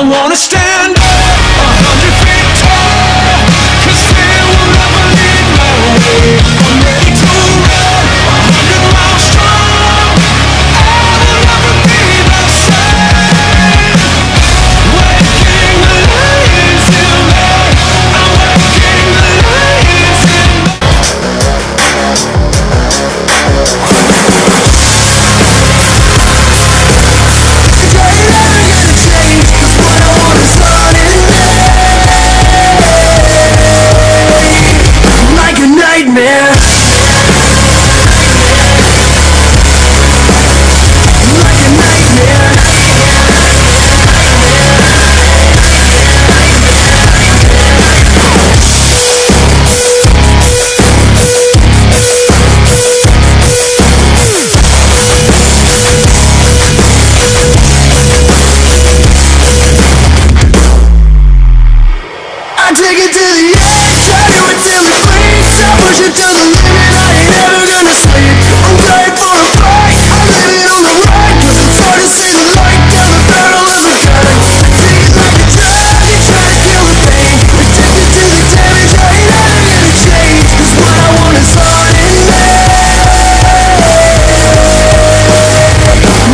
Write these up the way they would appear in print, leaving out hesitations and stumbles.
I wanna stand up 100 feet tall, 'cause fear will never lead my way. I'm ready to run 100 miles strong. I will never be the same. Waking the lions in me. I'm waking the lions in me. Take it to the edge, try to until it bleeds. I push it to the limit, I ain't ever gonna sleep. I'm going for a fight, I'm living on the ride, 'cause it's hard to see the light down the barrel of a gun. Take it like a drug, you try to kill the pain. Addicted to the damage, I ain't ever gonna change, 'cause what I want is on in me.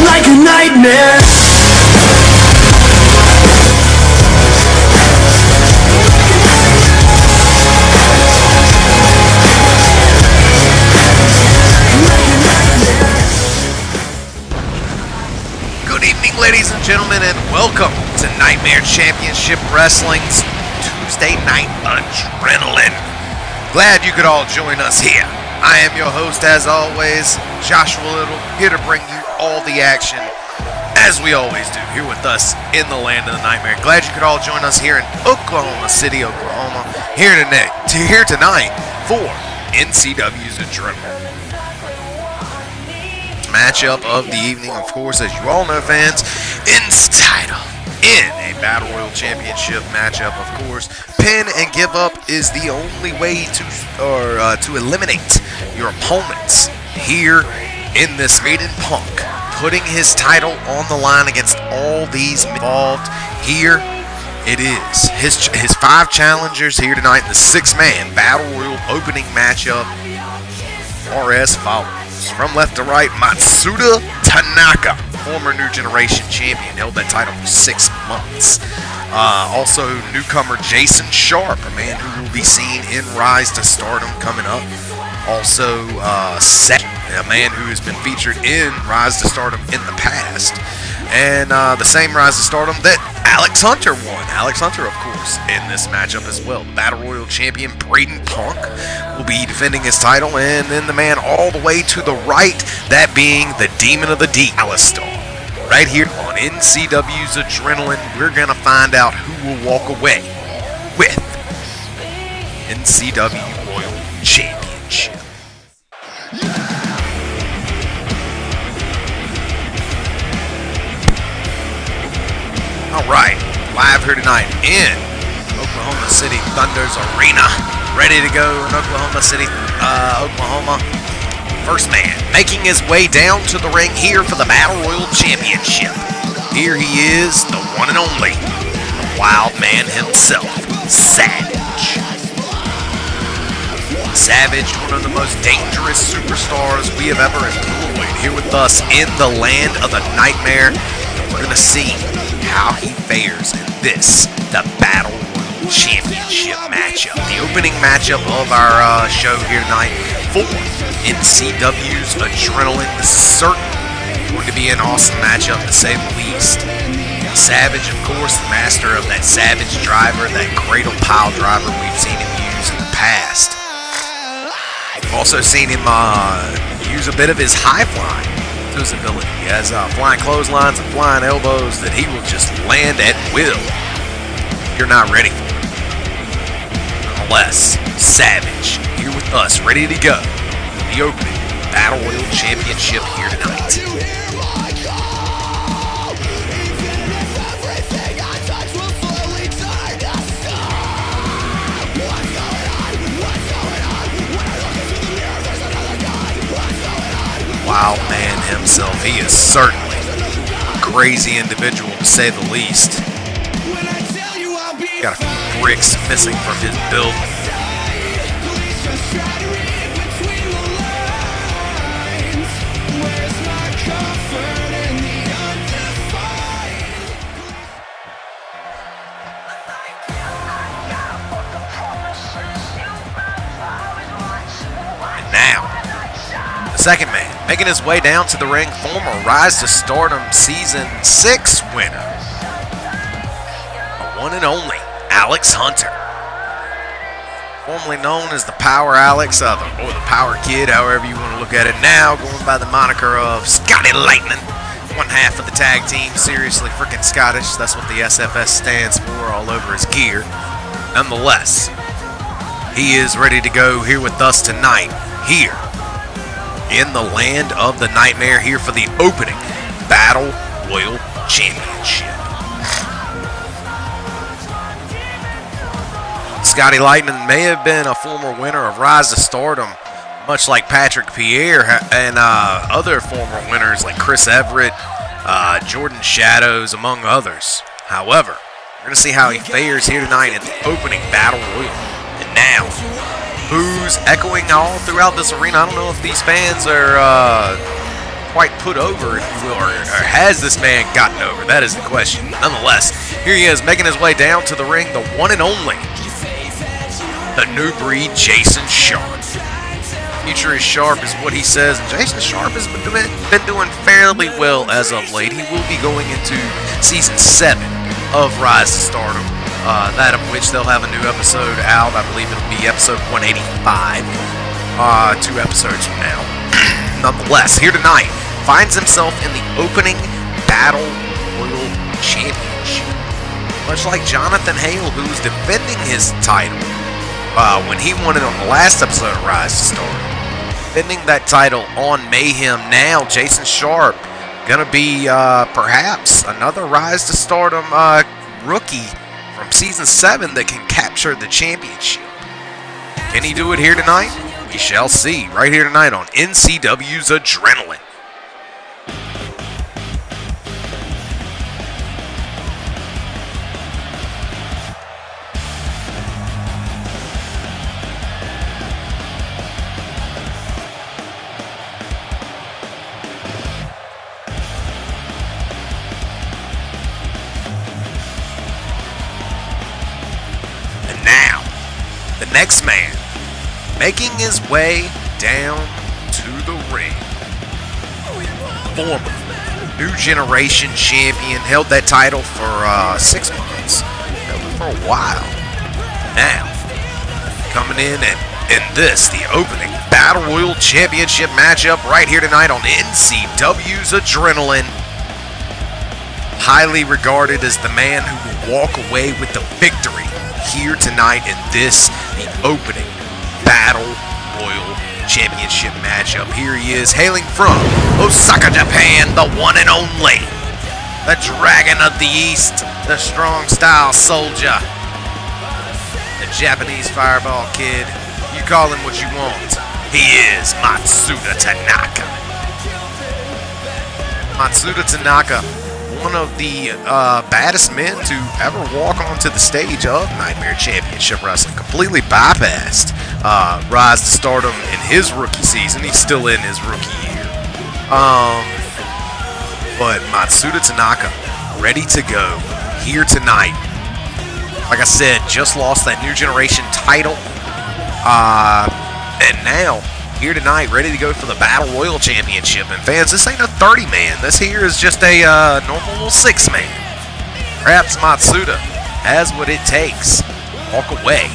Like a nightmare. Ladies and gentlemen, and welcome to Nightmare Championship Wrestling's Tuesday Night Adrenaline. Glad you could all join us here. I am your host, as always, Joshua Little, here to bring you all the action, as we always do, here with us in the land of the nightmare. Glad you could all join us here in Oklahoma City, Oklahoma, here tonight for NCW's Adrenaline. Matchup of the evening, of course, as you all know, fans, its title in a Battle Royal Championship matchup, of course. Pin and give up is the only way to eliminate your opponents here in this Aiden Punk, putting his title on the line against all these involved. Here it is, his 5 challengers here tonight in the 6-man Battle Royal opening matchup are as follows. From left to right, Matsuda Tanaka, former New Generation champion, held that title for 6 months. Also, newcomer Jason Sharp, a man who will be seen in Rise to Stardom coming up. Also, Seth, a man who has been featured in Rise to Stardom in the past. And the same Rise to Stardom that Alex Hunter won. Alex Hunter, of course, in this matchup as well. Battle Royal champion Braden Punk will be defending his title. And then the man all the way to the right, that being the Demon of the Deep, Alistar. Right here on NCW's Adrenaline, we're going to find out who will walk away with NCW Royal Championship. Alright, live here tonight in Oklahoma City Thunder's Arena. Ready to go in Oklahoma City, Oklahoma. First man making his way down to the ring here for the Battle Royal Championship. Here he is, the one and only, the Wild Man himself, Savage. Savage, one of the most dangerous superstars we have ever employed, here with us in the land of the nightmare. We're going to see how he fares in this, the Battle Royal Championship matchup. The opening matchup of our show here tonight for NCW's Adrenaline. This is certainly going to be an awesome matchup, to say the least. Savage, of course, the master of that Savage driver, that cradle pile driver we've seen him use in the past. We've also seen him use a bit of his high flying to his ability. He has flying clotheslines and flying elbows that he will just land at will. You're not ready for it. Nonetheless, Savage here with us, ready to go. The opening Battle Royal Championship here tonight. Wild man himself. He is certainly a crazy individual, to say the least. Got a few bricks missing from his build. And now, the second man, making his way down to the ring, former Rise to Stardom Season 6 winner, the one and only Alex Hunter. Formerly known as the Power Alex, or the Power Kid, however you want to look at it now, going by the moniker of Scotty Lightning, one half of the tag team. Seriously freaking Scottish, that's what the SFS stands for all over his gear. Nonetheless, he is ready to go here with us tonight, here in the land of the nightmare, here for the opening Battle Royal Championship. Scotty Lightning may have been a former winner of Rise to Stardom, much like Patrick Pierre and other former winners like Chris Everett, Jordan Shadows, among others. However, we're going to see how he fares here tonight in the opening Battle Royal. And now, boos echoing all throughout this arena. I don't know if these fans are quite put over, if you will, or has this man gotten over? That is the question. Nonetheless, here he is making his way down to the ring, the one and only, the new breed Jason Sharp. Future is sharp is what he says, and Jason Sharp has been doing fairly well as of late. He will be going into Season 7 of Rise to Stardom, that of which they'll have a new episode out. I believe it'll be episode 185, 2 episodes from now. Nonetheless, here tonight, finds himself in the opening Battle Royal Championship. Much like Jonathan Hale, who's defending his title when he won it on the last episode of Rise to Stardom. Defending that title on Mayhem now, Jason Sharp gonna be perhaps another Rise to Stardom rookie from Season 7 that can capture the championship. Can he do it here tonight? We shall see right here tonight on NCW's Adrenaline. Next man, making his way down to the ring. Former New Generation Champion, held that title for 6 months, held it for a while. Now, coming in this, the opening Battle Royal Championship matchup right here tonight on NCW's Adrenaline. Highly regarded as the man who will walk away with the victory here tonight in this, the opening Battle Royal Championship matchup. Here he is, hailing from Osaka, Japan, the one and only, the Dragon of the East, the strong style soldier, the Japanese Fireball Kid. You call him what you want. He is Matsuda Tanaka. Matsuda Tanaka, one of the baddest men to ever walk onto the stage of Nightmare Championship Wrestling. Completely bypassed Rise to Stardom in his rookie season. He's still in his rookie year. But Matsuda Tanaka, ready to go here tonight. Like I said, just lost that New Generation title. And now, here tonight, ready to go for the Battle Royal Championship. And fans, this ain't a 30-man. This here is just a normal 6-man. Perhaps Matsuda has what it takes to walk away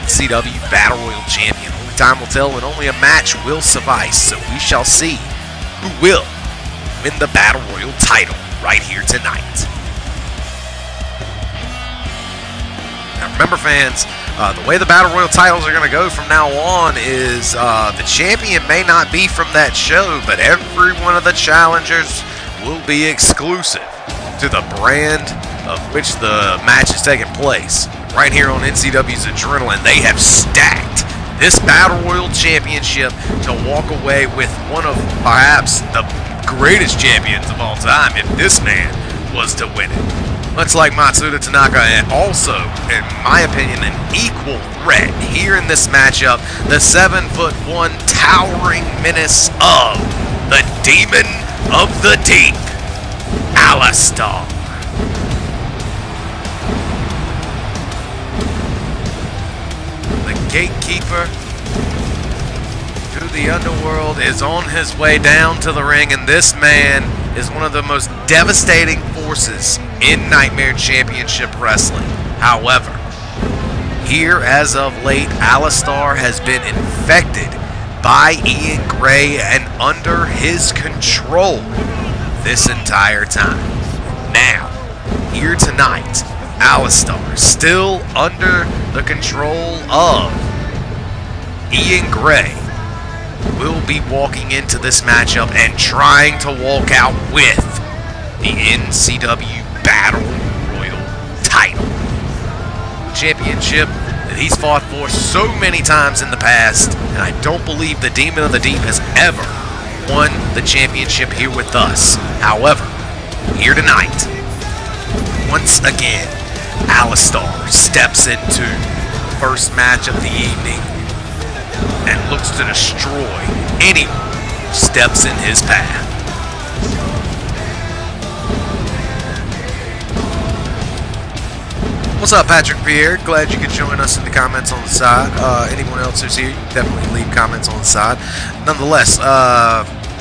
NCW Battle Royal Champion. Only time will tell, and only a match will suffice. So we shall see who will win the Battle Royal title right here tonight. Now remember, fans, the way the Battle Royal titles are going to go from now on is the champion may not be from that show, but every one of the challengers will be exclusive to the brand of which the match is taking place. Right here on NCW's Adrenaline, they have stacked this Battle Royal Championship to walk away with one of perhaps the greatest champions of all time if this man was to win it. Much like Matsuda Tanaka, and also, in my opinion, an equal threat here in this matchup, the 7'1" towering menace of the Demon of the Deep, Alistar. The gatekeeper through the underworld is on his way down to the ring, and this man is one of the most devastating forces in Nightmare Championship Wrestling. However, here as of late, Alistar has been infected by Ian Gray and under his control this entire time. Now, here tonight, Alistar, still under the control of Ian Gray, will be walking into this matchup and trying to walk out with the NCW Battle Royal title. Championship that he's fought for so many times in the past, and I don't believe the Demon of the Deep has ever won the championship here with us. However, here tonight, once again, Alistar steps into the first match of the evening and looks to destroy anyone who steps in his path. What's up, Patrick Pierre? Glad you could join us in the comments on the side. Anyone else who's here, you can definitely leave comments on the side. Nonetheless,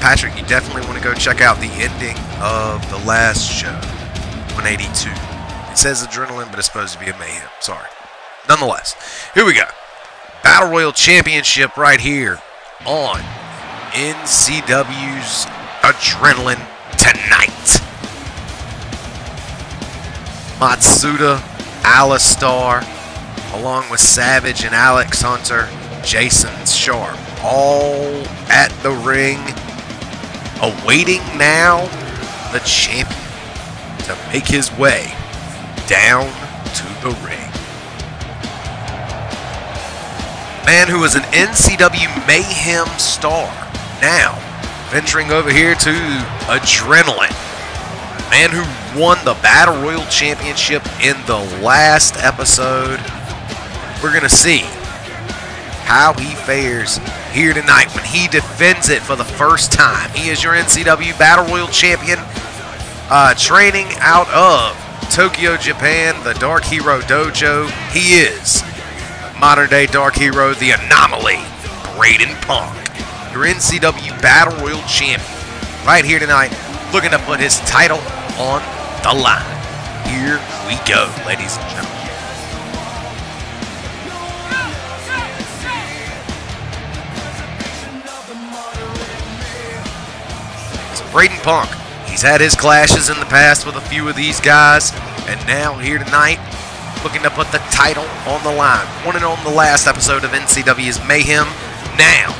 Patrick, you definitely want to go check out the ending of the last show, 182. It says Adrenaline, but it's supposed to be a Mayhem. Sorry. Nonetheless, here we go. Battle Royal Championship right here on NCW's Adrenaline tonight. Matsuda, Alistar, along with Savage and Alex Hunter, Jason Sharp, all at the ring, awaiting now the champion to make his way down to the ring. Man who was an NCW Mayhem star, now venturing over here to Adrenaline. Man who won the Battle Royal Championship in the last episode. We're going to see how he fares here tonight when he defends it for the first time. He is your NCW Battle Royal Champion, training out of Tokyo, Japan, the Dark Hero Dojo. He is modern day Dark Hero, the Anomaly, Braden Punk, your NCW Battle Royal Champion, right here tonight, looking to put his title on the line. Here we go, ladies and gentlemen. So Braden Punk, he's had his clashes in the past with a few of these guys, and now here tonight, looking to put the title on the line. Won it on the last episode of NCW's Mayhem. Now,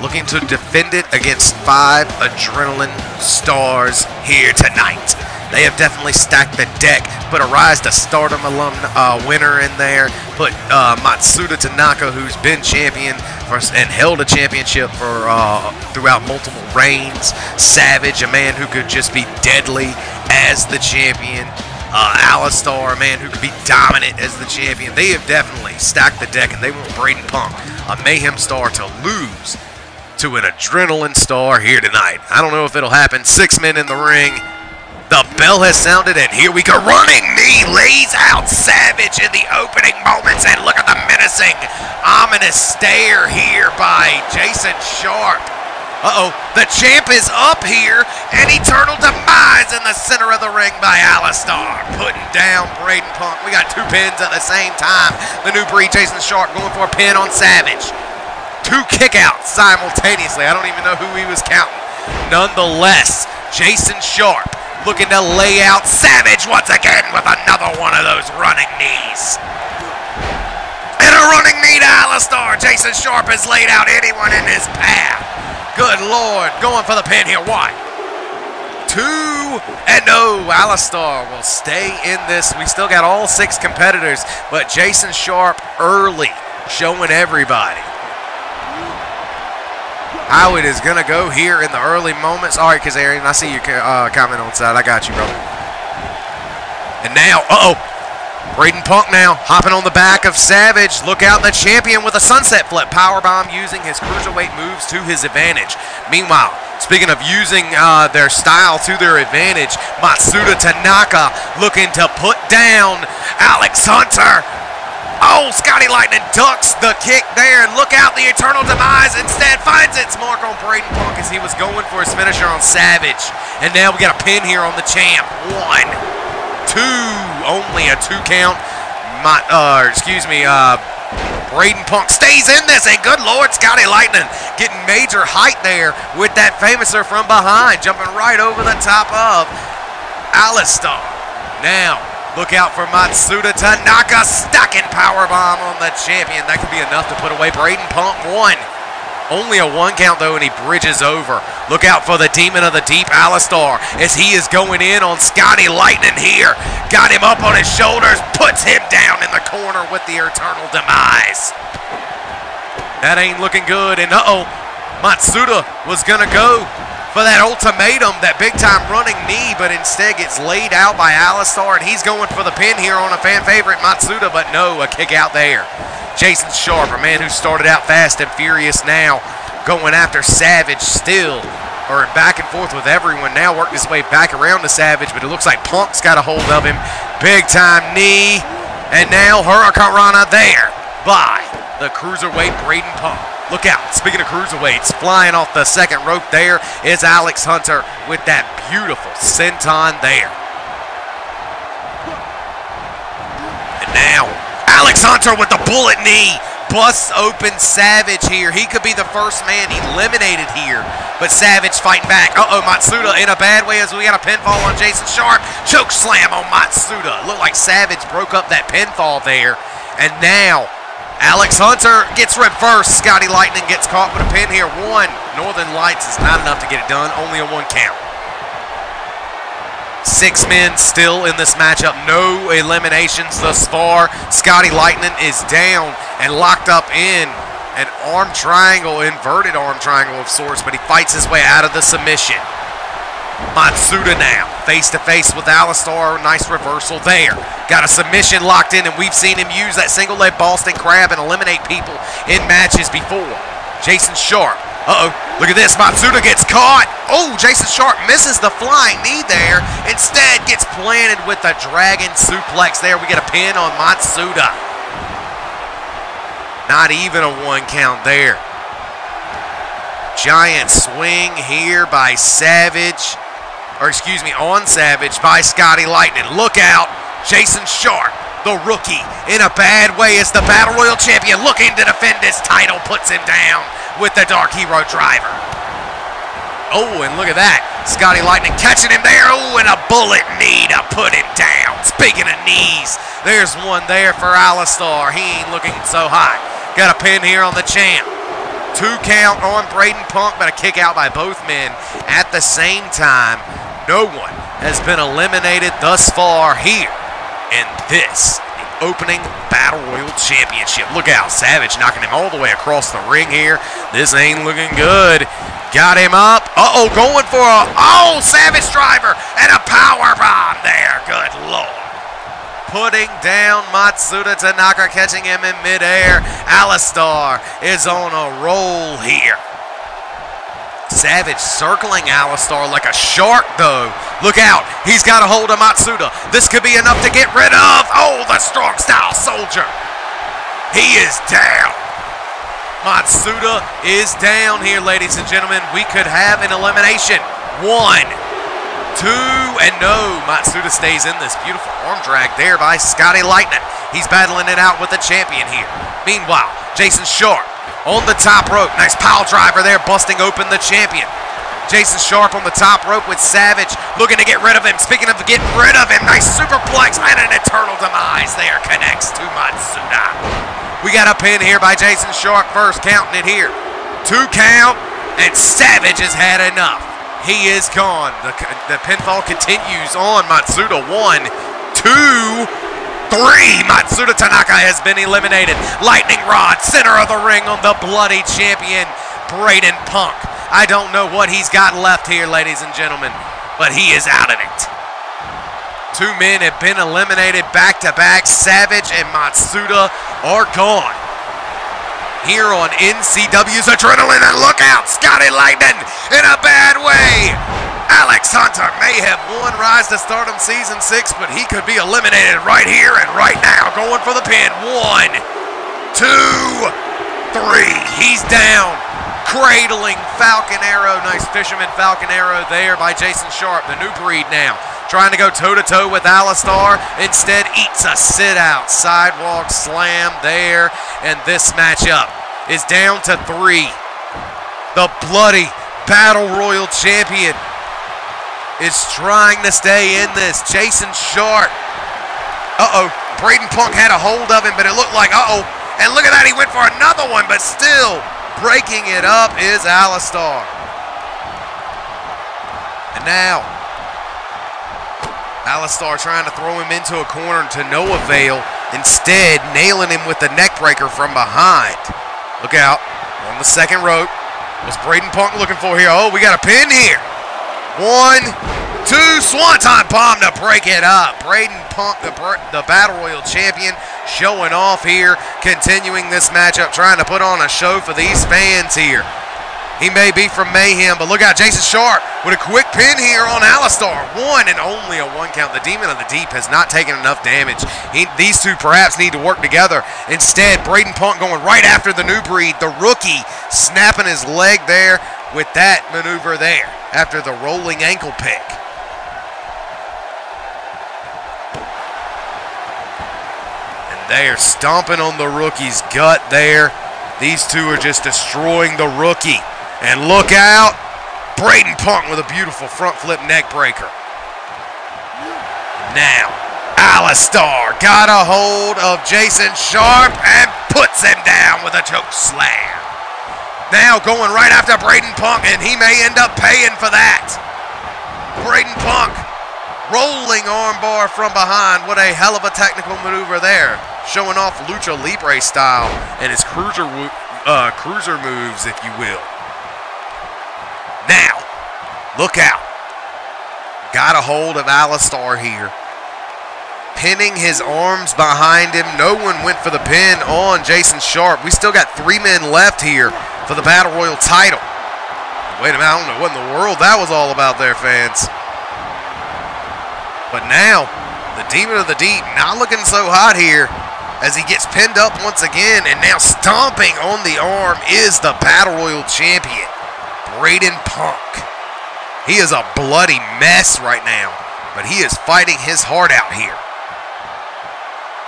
looking to defend it against 5 Adrenaline stars here tonight. They have definitely stacked the deck, put a Rise to Stardom winner in there, put Matsuda Tanaka, who's been champion and held a championship for throughout multiple reigns. Savage, a man who could just be deadly as the champion. Alistar, a man who could be dominant as the champion. They have definitely stacked the deck, and they want Braden Punk, a Mayhem star, to lose to an Adrenaline star here tonight. I don't know if it'll happen. 6 men in the ring. The bell has sounded, and here we go. Running knee lays out Savage in the opening moments, and look at the menacing, ominous stare here by Jason Sharp. Uh-oh, the champ is up here, and eternal demise in the center of the ring by Alistar. Putting down Braden Punk. We got 2 pins at the same time. The new breed, Jason Sharp, going for a pin on Savage. 2 kickouts simultaneously. I don't even know who he was counting. Nonetheless, Jason Sharp looking to lay out Savage once again with another one of those running knees. And a running knee to Alistar. Jason Sharp has laid out anyone in his path. Good Lord, going for the pin here. 1, 2, and no, Alistar will stay in this. We still got all 6 competitors, but Jason Sharp early, showing everybody how it is going to go here in the early moments. All right, Kazarian, I see your comment on the side. I got you, brother. And now, Braden Punk now hopping on the back of Savage. Look out, the champion with a sunset flip powerbomb using his cruiserweight moves to his advantage. Meanwhile, speaking of using their style to their advantage, Matsuda Tanaka looking to put down Alex Hunter. Oh, Scotty Lightning ducks the kick there. And look out, the Eternal Demise instead finds its mark on Braden Punk as he was going for his finisher on Savage. And now we got a pin here on the champ. 1, 2, only a 2 count. Braden Punk stays in this, and good Lord, Scotty Lightning getting major height there with that famouser from behind, jumping right over the top of Alistar. Now, look out for Matsuda Tanaka, stacking powerbomb on the champion. That could be enough to put away Braden Punk. 1. Only a 1 count though, and he bridges over. Look out for the Demon of the Deep, Alistar, as he is going in on Scotty Lightning here. Got him up on his shoulders, puts him down in the corner with the Eternal Demise. That ain't looking good, and Matsuda was gonna go for that ultimatum, that big-time running knee, but instead gets laid out by Alistar, and he's going for the pin here on a fan favorite, Matsuda, but no, a kick out there. Jason Sharp, a man who started out fast and furious, now going after Savage still, or back and forth with everyone, now worked his way back around to Savage, but it looks like Punk's got a hold of him. Big-time knee, and now Hurricanrana there by the cruiserweight Braden Punk. Look out, speaking of cruiserweights, flying off the second rope there is Alex Hunter with that beautiful senton there. And now, Alex Hunter with the bullet knee busts open Savage here. He could be the first man eliminated here, but Savage fighting back. Matsuda in a bad way as we got a pinfall on Jason Sharp. Choke slam on Matsuda. Looked like Savage broke up that pinfall there, and now Alex Hunter gets reversed. Scotty Lightning gets caught with a pin here. 1. Northern Lights is not enough to get it done. Only a 1 count. 6 men still in this matchup. No eliminations thus far. Scotty Lightning is down and locked up in an arm triangle, inverted arm triangle of sorts, but he fights his way out of the submission. Matsuda now, face-to-face with Alistar. Nice reversal there. Got a submission locked in, and we've seen him use that single-leg Boston Crab and eliminate people in matches before. Jason Sharp. Look at this. Matsuda gets caught. Jason Sharp misses the flying knee there. Instead, gets planted with a dragon suplex there. We get a pin on Matsuda. Not even a 1 count there. Giant swing here by Savage. On Savage by Scotty Lightning. Look out, Jason Sharp, the rookie, in a bad way as the Battle Royal Champion looking to defend his title, puts him down with the Dark Hero Driver. And look at that, Scotty Lightning catching him there. And a bullet knee to put him down. Speaking of knees, there's one there for Alistar. He ain't looking so hot. Got a pin here on the champ. 2 count on Braden Punk, but a kick out by both men at the same time. No one has been eliminated thus far here in this, the opening Battle Royal Championship. Look out, Savage knocking him all the way across the ring here. This ain't looking good. Got him up. Going for a, Savage driver and a power bomb there. Good Lord. Putting down Matsuda Tanaka, catching him in midair. Alistar is on a roll here. Savage circling Alistar like a shark, though. Look out. He's got a hold of Matsuda. This could be enough to get rid of. The strong style soldier. He is down. Matsuda is down here, ladies and gentlemen. We could have an elimination. 1, 2, and no. Matsuda stays in this. Beautiful arm drag there by Scotty Lightning. He's battling it out with the champion here. Meanwhile, Jason Sharp on the top rope. Nice pile driver there, busting open the champion. Jason Sharp on the top rope with Savage, looking to get rid of him. Speaking of getting rid of him, nice superplex and an Eternal Demise there. Connects to Matsuda. We got a pin here by Jason Sharp first, counting it here. 2 count, and Savage has had enough. He is gone. The pinfall continues on Matsuda. 1, 2, 3. Matsuda Tanaka has been eliminated. Lightning rod, center of the ring on the bloody champion, Braden Punk. I don't know what he's got left here, ladies and gentlemen, but he is out of it. Two men have been eliminated back-to-back. Savage and Matsuda are gone. Here on NCW's Adrenaline, and look out, Scotty Lightning in a bad way. Alex Hunter may have won Rise to Stardom Season 6, but he could be eliminated right here and right now. Going for the pin. 1, 2, 3. He's down. Cradling Falcon Arrow. Nice Fisherman Falcon Arrow there by Jason Sharp. The new breed now. Trying to go toe-to-toe with Alistar. Instead eats a sit-out. Sidewalk slam there. And this matchup is down to 3. The bloody Battle Royal champion is trying to stay in this. Jason Sharp. Braden Punk had a hold of him, but it looked like, and look at that, he went for another one, but still breaking it up is Alistar. And now, Alistar trying to throw him into a corner to no avail, instead nailing him with the neck breaker from behind. Look out, on the second rope. What's Braden Punk looking for here? Oh, we got a pin here. 1, 2, Swanton bomb to break it up. Braden Punk, the Battle Royal champion, showing off here, continuing this matchup, trying to put on a show for these fans here. He may be from Mayhem, but look out, Jason Sharp with a quick pin here on Alistar. 1 and only a 1 count. The Demon of the Deep has not taken enough damage. These two perhaps need to work together. Instead, Braden Punk going right after the new breed. The rookie snapping his leg there with that maneuver there after the rolling ankle pick. And they're stomping on the rookie's gut there. These two are just destroying the rookie. And look out, Braden Punk with a beautiful front flip neck breaker. Now, Alistar got a hold of Jason Sharp and puts him down with a choke slam. Now going right after Braden Punk, and he may end up paying for that. Braden Punk rolling armbar from behind. What a hell of a technical maneuver there. Showing off Lucha Libre style and his cruiser moves, if you will. Now, look out. Got a hold of Alistar here. Pinning his arms behind him. No one went for the pin on Jason Sharp. We still got 3 men left here for the Battle Royal title. Wait a minute, I don't know what in the world that was all about there, fans. But now, the Demon of the Deep not looking so hot here as he gets pinned up once again, and now stomping on the arm is the Battle Royal champion, Braden Punk. He is a bloody mess right now, but he is fighting his heart out here.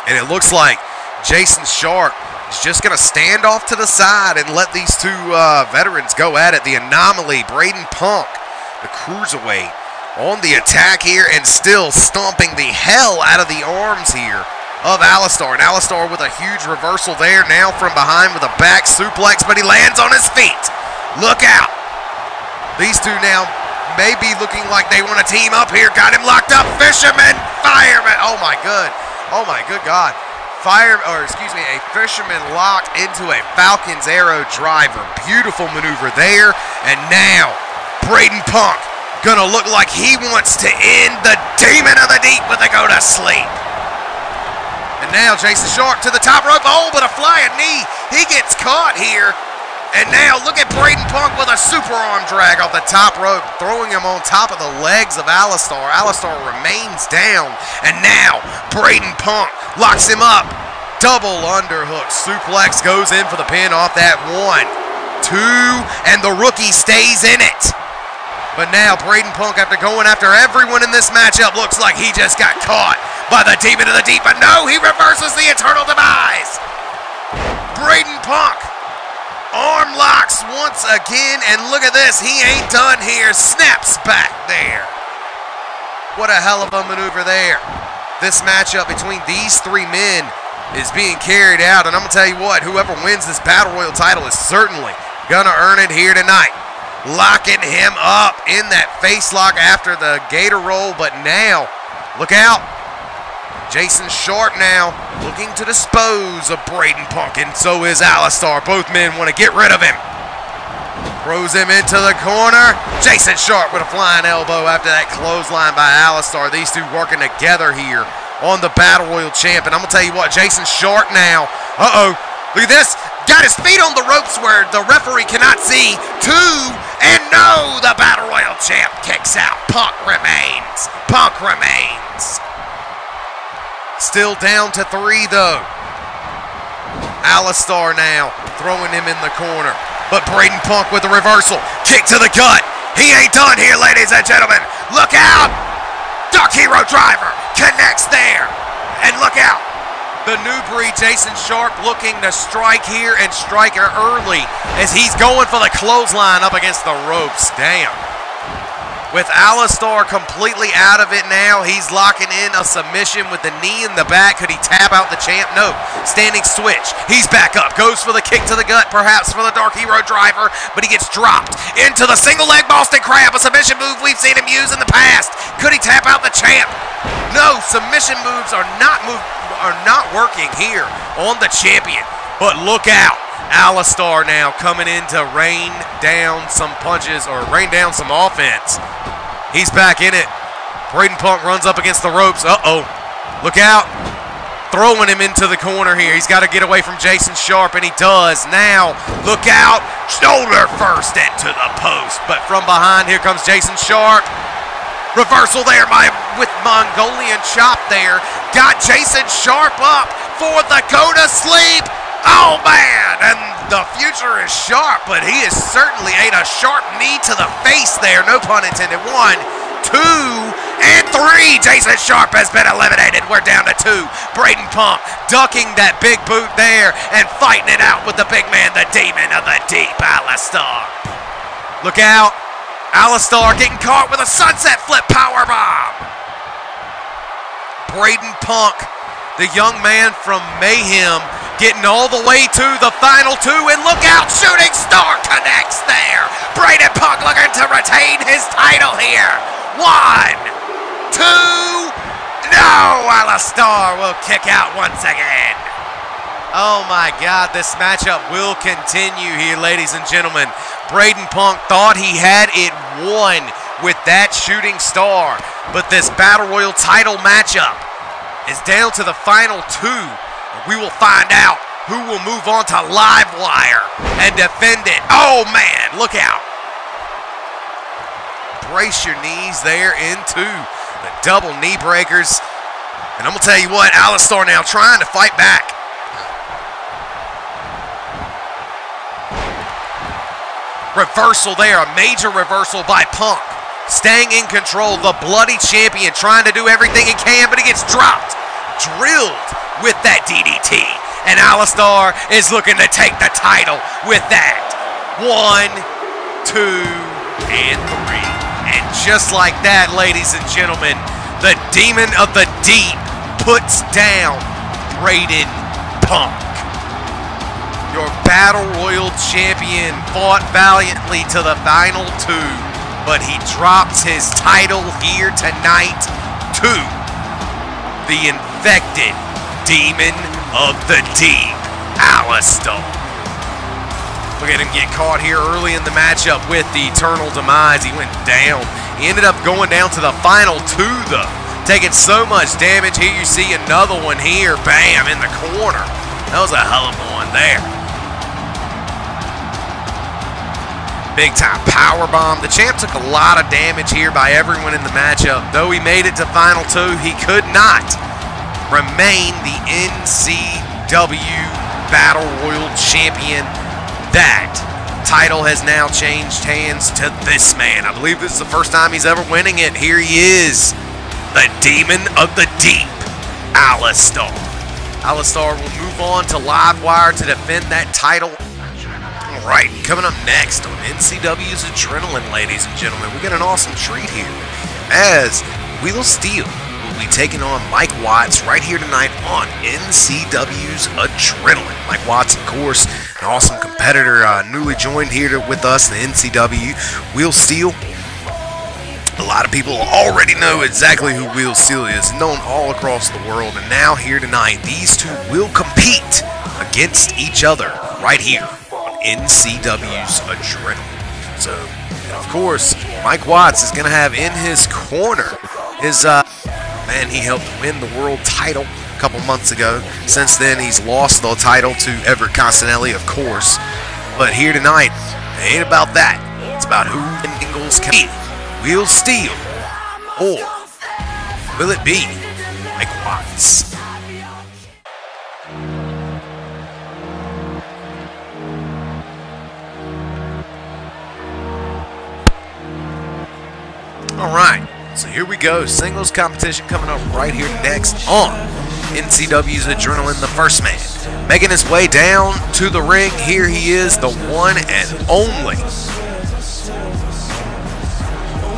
And it looks like Jason Sharp is just going to stand off to the side and let these two veterans go at it. The Anomaly, Braden Punk, the cruiserweight, on the attack here and still stomping the hell out of the arms here of Alistar. And Alistar with a huge reversal there, now from behind with a back suplex, but he lands on his feet. Look out. These two now may be looking like they want to team up here. Got him locked up. Fisherman, fireman. Oh my good God. A fisherman locked into a Falcon's Arrow driver. Beautiful maneuver there. And now, Braden Punk gonna look like he wants to end the Demon of the Deep with a go to sleep. And now Jason Sharp to the top rope. Oh, but a flying knee. He gets caught here. And now look at Braden Punk with a super arm drag off the top rope, throwing him on top of the legs of Alistar. Alistar remains down. And now Braden Punk locks him up. Double underhook suplex goes in for the pin off that 1, 2, and the rookie stays in it. But now Braden Punk, after going after everyone in this matchup, looks like he just got caught by the Demon of the Deep. But no, he reverses the Eternal Demise. Braden Punk arm locks once again, and look at this. He ain't done here. Snaps back there. What a hell of a maneuver there. This matchup between these 3 men is being carried out, and I'm going to tell you what, whoever wins this Battle Royal title is certainly going to earn it here tonight. Locking him up in that face lock after the gator roll, but now, look out. Jason Sharp now looking to dispose of Braden Punk, and so is Alistar. Both men want to get rid of him. Throws him into the corner. Jason Sharp with a flying elbow after that clothesline by Alistar. These two working together here on the Battle Royal champ. And I'm going to tell you what, Jason Sharp now. Uh-oh. Look at this. Got his feet on the ropes where the referee cannot see. 2, and no, the Battle Royal champ kicks out. Punk remains. Punk remains. Still down to 3, though. Alistar now throwing him in the corner. But Braden Punk with a reversal. Kick to the gut. He ain't done here, ladies and gentlemen. Look out. Dark Hero Driver connects there. And look out. The new breed, Jason Sharp, looking to strike here and strike her early as he's going for the clothesline up against the ropes. Damn. With Alistar completely out of it now, he's locking in a submission with the knee in the back. Could he tap out the champ? No. Standing switch. He's back up. Goes for the kick to the gut, perhaps for the Dark Hero Driver, but he gets dropped into the single leg Boston Crab, a submission move we've seen him use in the past. Could he tap out the champ? No. Submission moves are not working here on the champion. But look out. Alistar now coming in to rain down some punches or rain down some offense. He's back in it. Braden Punk runs up against the ropes. Uh-oh. Look out. Throwing him into the corner here. He's got to get away from Jason Sharp, and he does. Now, look out. Shoulder first into the post. But from behind, here comes Jason Sharp. Reversal there with Mongolian chop there. Got Jason Sharp up for the go to sleep. Oh, man, and the future is sharp, but he has certainly ate a sharp knee to the face there. No pun intended. 1, 2, and 3. Jason Sharp has been eliminated. We're down to 2. Braden Punk ducking that big boot there and fighting it out with the big man, the demon of the deep, Alistar. Look out. Alistar getting caught with a sunset flip powerbomb. Braden Punk, the young man from Mayhem, getting all the way to the final 2, and look out, Shooting Star connects there. Braden Punk looking to retain his title here. 1, 2, no, Alistar will kick out once again. Oh my God, this matchup will continue here, ladies and gentlemen. Braden Punk thought he had it won with that Shooting Star, but this Battle Royal title matchup is down to the final 2. We will find out who will move on to Livewire and defend it. Oh, man, look out. Brace your knees there into the double knee breakers. And I'm going to tell you what, Alistar now trying to fight back. Reversal there, a major reversal by Punk. Staying in control, the bloody champion trying to do everything he can, but he gets dropped. Drilled with that DDT. And Alistar is looking to take the title with that. 1, 2, and 3. And just like that, ladies and gentlemen, the Demon of the Deep puts down Braden Punk. Your Battle Royal champion fought valiantly to the final 2, but he drops his title here tonight to the infected Demon of the Deep, Alistar. Look at him get caught here early in the matchup with the Eternal Demise. He went down. He ended up going down to the final 2, though. Taking so much damage. Here you see another one here. Bam, in the corner. That was a hell of a one there. Big time powerbomb. The champ took a lot of damage here by everyone in the matchup. Though he made it to final 2, he could not remain the NCW Battle Royal champion. That title has now changed hands to this man. I believe this is the first time he's ever winning it. Here he is, the Demon of the Deep, Alistar. Alistar will move on to Livewire to defend that title. All right, coming up next on NCW's Adrenaline, ladies and gentlemen, we got an awesome treat here as Wheel Steel will be taking on Mike Watts right here tonight on NCW's Adrenaline. Mike Watts, of course, an awesome competitor, newly joined here with us in the NCW. Wheel Steel, a lot of people already know exactly who Wheel Steel is, known all across the world. And now here tonight, these two will compete against each other right here on NCW's Adrenaline. So, and of course, Mike Watts is going to have in his corner his man he helped win the world title a couple months ago. Since then, he's lost the title to Everett Costanelli, of course. But here tonight, it ain't about that. It's about who Ingles can be. Will Steele, or will it be Mike Watts? All right, so here we go. Singles competition coming up right here next on NCW's Adrenaline, the first man. Making his way down to the ring, here he is, the one and only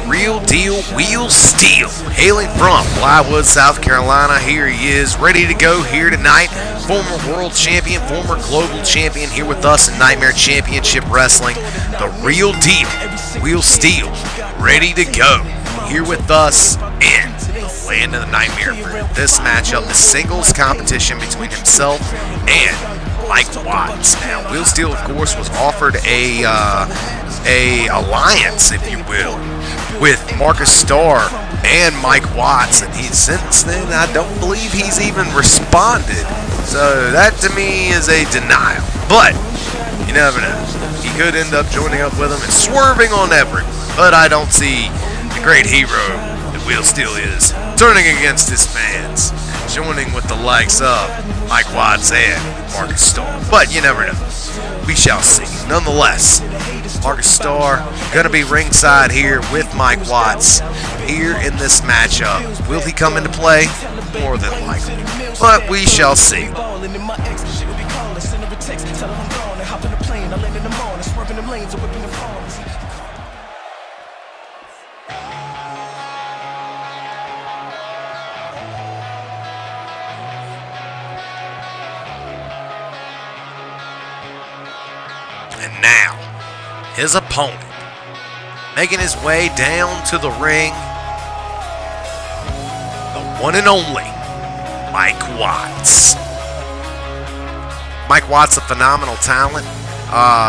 Real Deal Will Steele. Hailing from Blywood, South Carolina, here he is, ready to go here tonight. Former world champion, former global champion here with us in Nightmare Championship Wrestling. The Real Deal Will Steele, ready to go here with us in the Land of the Nightmare for this matchup, the singles competition between himself and Mike Watts. Now, Will Steele, of course, was offered a alliance, if you will, with Marcus Starr and Mike Watts, and since then I don't believe he's even responded. So that to me is a denial. But you never know. He could end up joining up with him and swerving on everyone. But I don't see the great hero that Will Steele is turning against his fans and joining with the likes of Mike Watts and Marcus Starr. But you never know. We shall see. Nonetheless, Marcus Starr going to be ringside here with Mike Watts here in this matchup. Will he come into play? More than likely. But we shall see. And now, his opponent, making his way down to the ring, the one and only Mike Watts. Mike Watts, a phenomenal talent,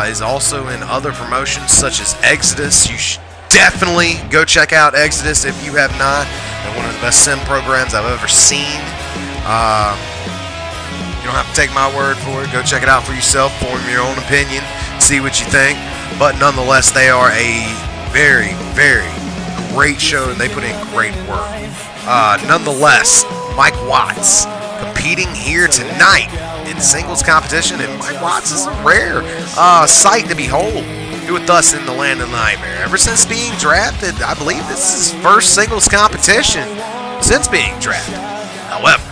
is also in other promotions such as Exodus. You should definitely go check out Exodus if you have not. They're one of the best sim programs I've ever seen. You don't have to take my word for it. Go check it out for yourself, form your own opinion, see what you think. But nonetheless, they are a very, very great show, and they put in great work. Nonetheless, Mike Watts competing here tonight in singles competition, and Mike Watts is a rare sight to behold here with us in the Land of Nightmare. Ever since being drafted, I believe this is his first singles competition since being drafted. However,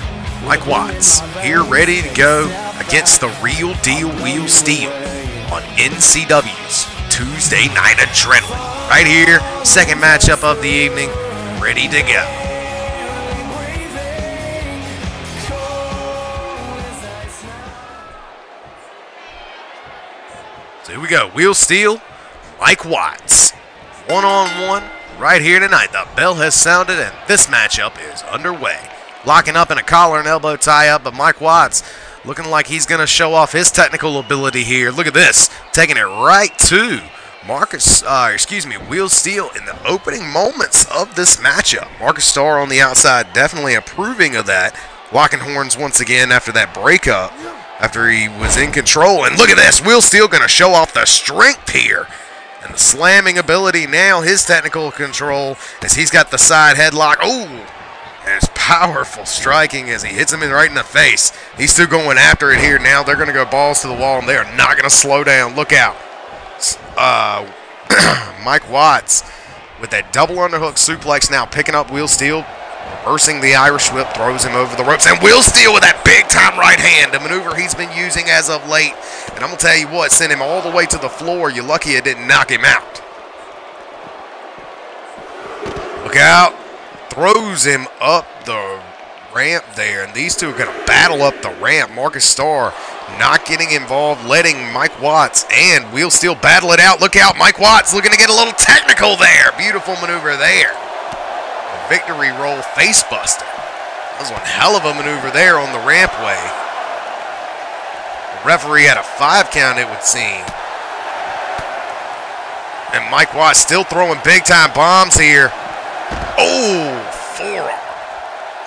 Mike Watts here ready to go against the Real Deal Will Steele on NCW's Tuesday Night Adrenaline. Right here, second matchup of the evening, ready to go. So here we go, Will Steele, Mike Watts. One-on-one right here tonight. The bell has sounded and this matchup is underway. Locking up in a collar and elbow tie-up, but Mike Watts looking like he's going to show off his technical ability here. Look at this, taking it right to Will Steele in the opening moments of this matchup. Marcus Starr on the outside, definitely approving of that. Locking horns once again after that breakup, after he was in control. And look at this, Will Steele going to show off the strength here. And the slamming ability now, his technical control, as he's got the side headlock. Oh! There's powerful striking as he hits him right in the face. He's still going after it here now. They're going to go balls to the wall, and they are not going to slow down. Look out. Mike Watts with that double underhook suplex now picking up Will Steele, reversing the Irish whip, throws him over the ropes. And Will Steele with that big-time right hand, a maneuver he's been using as of late. And I'm going to tell you what, sent him all the way to the floor. You're lucky it didn't knock him out. Look out. Throws him up the ramp there, and these two are going to battle up the ramp. Marcus Starr not getting involved, letting Mike Watts and Will Steele battle it out. Look out, Mike Watts looking to get a little technical there. Beautiful maneuver there. A victory roll face buster. That was one hell of a maneuver there on the rampway. The referee had a 5 count, it would seem. And Mike Watts still throwing big-time bombs here. Oh, forearm.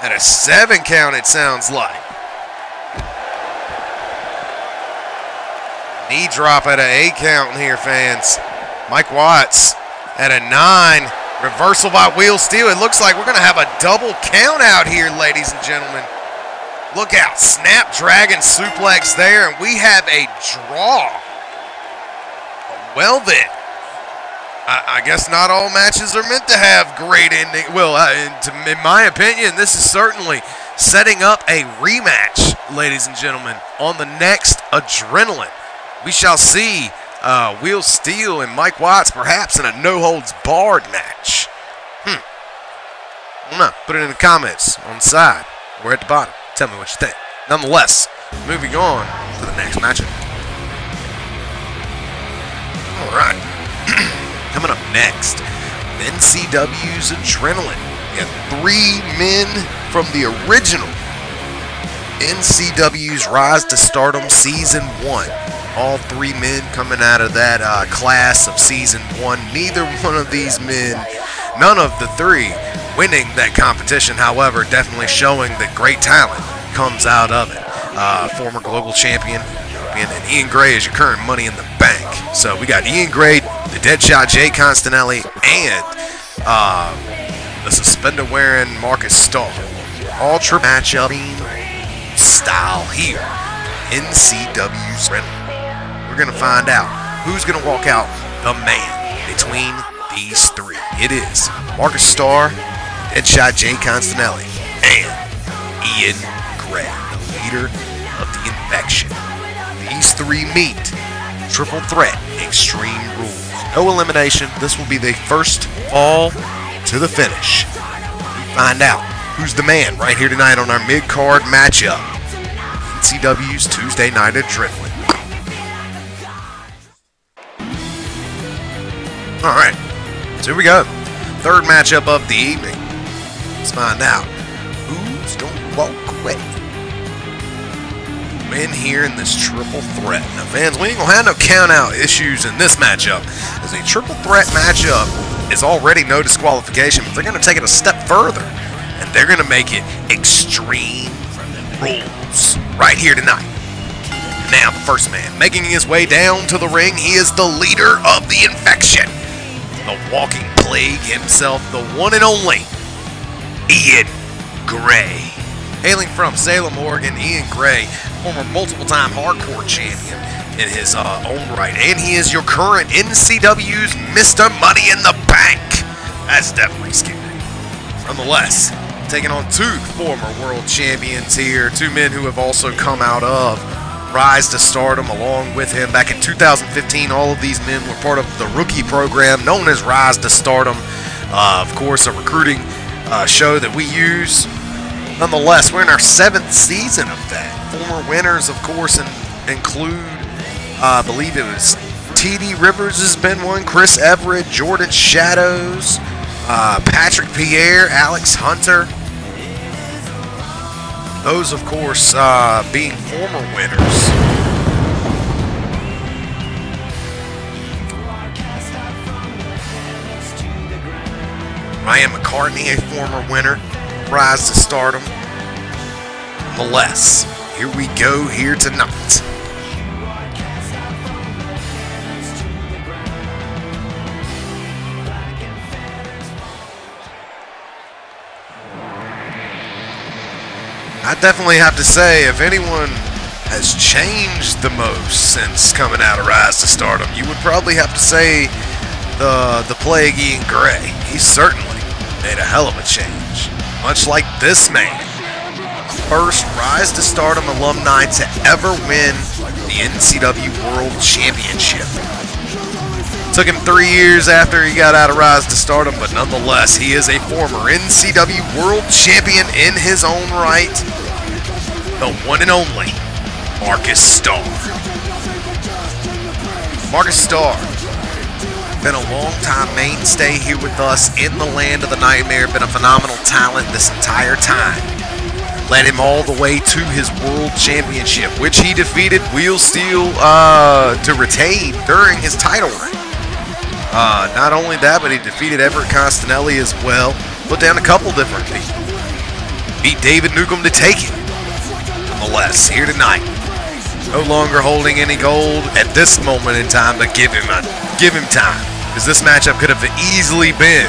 At a 7 count, it sounds like. Knee drop at an 8 count here, fans. Mike Watts at a 9. Reversal by wheel steal. It looks like we're going to have a double count out here, ladies and gentlemen. Look out. Snapdragon suplex there, and we have a draw. Well then. I guess not all matches are meant to have great ending. Well, in my opinion, this is certainly setting up a rematch, ladies and gentlemen, on the next Adrenaline. We shall see Wheel Steel and Mike Watts perhaps in a no-holds-barred match. I don't know. Put it in the comments on the side or at the bottom. Tell me what you think. Nonetheless, moving on to the next matchup. All right. Coming up next, NCW's Adrenaline. We got 3 men from the original NCW's Rise to Stardom Season 1. All 3 men coming out of that class of Season 1. Neither one of these men, none of the 3, winning that competition. However, definitely showing that great talent comes out of it. Former global champion, and Ian Gray is your current Money in the Bank. So we got Ian Gray, the Deadshot Jay Constanelli, and the suspender-wearing Marcus Starr. All triple matchup style here. NCW's Adrenaline. We're going to find out who's going to walk out the man between these 3. It is Marcus Starr, Deadshot Jay Constanelli, and Ian Gray, the leader of the Infection. These 3 meet. Triple threat, Extreme Rules. No elimination. This will be the first fall to the finish. We find out who's the man right here tonight on our mid-card matchup. NCW's Tuesday Night Adrenaline. All right, so here we go. Third matchup of the evening. Let's find out who's going to walk away. Win here in this triple threat. Now, fans, we ain't going to have no count-out issues in this matchup, as a triple threat matchup is already no disqualification, but they're going to take it a step further, and they're going to make it Extreme Rules right here tonight. Now, the first man making his way down to the ring, he is the leader of the Infection, the walking plague himself, the one and only Ian Gray. Hailing from Salem, Oregon, Ian Gray, former multiple-time hardcore champion in his own right, and he is your current NCW's Mr. Money in the Bank. That's definitely scary. Nonetheless, taking on 2 former world champions here, 2 men who have also come out of Rise to Stardom along with him. Back in 2015, all of these men were part of the rookie program known as Rise to Stardom. Of course, a recruiting show that we use. Nonetheless, we're in our 7th season of that. Former winners, of course, include, I believe it was T.D. Rivers has been one, Chris Everett, Jordan Shadows, Patrick Pierre, Alex Hunter. Those, of course, being former winners. Ryan McCartney, a former winner. Rise to Stardom. Nonetheless, here we go here tonight. I definitely have to say, if anyone has changed the most since coming out of Rise to Stardom, you would probably have to say the Plague Ian Gray. He certainly made a hell of a change. Much like this man, first Rise to Stardom alumni to ever win the NCW World Championship. Took him 3 years after he got out of Rise to Stardom, but nonetheless, he is a former NCW World Champion in his own right. The one and only Marcus Starr. Marcus Starr, been a long-time mainstay here with us in the Land of the Nightmare. Been a phenomenal talent this entire time. Led him all the way to his World Championship, which he defeated Wheel Steel to retain during his title reign. Not only that, but he defeated Everett Costanelli as well. Put down a couple different people. Beat David Newcomb to take it. Nonetheless, here tonight, no longer holding any gold at this moment in time, but give him time, because this matchup could have easily been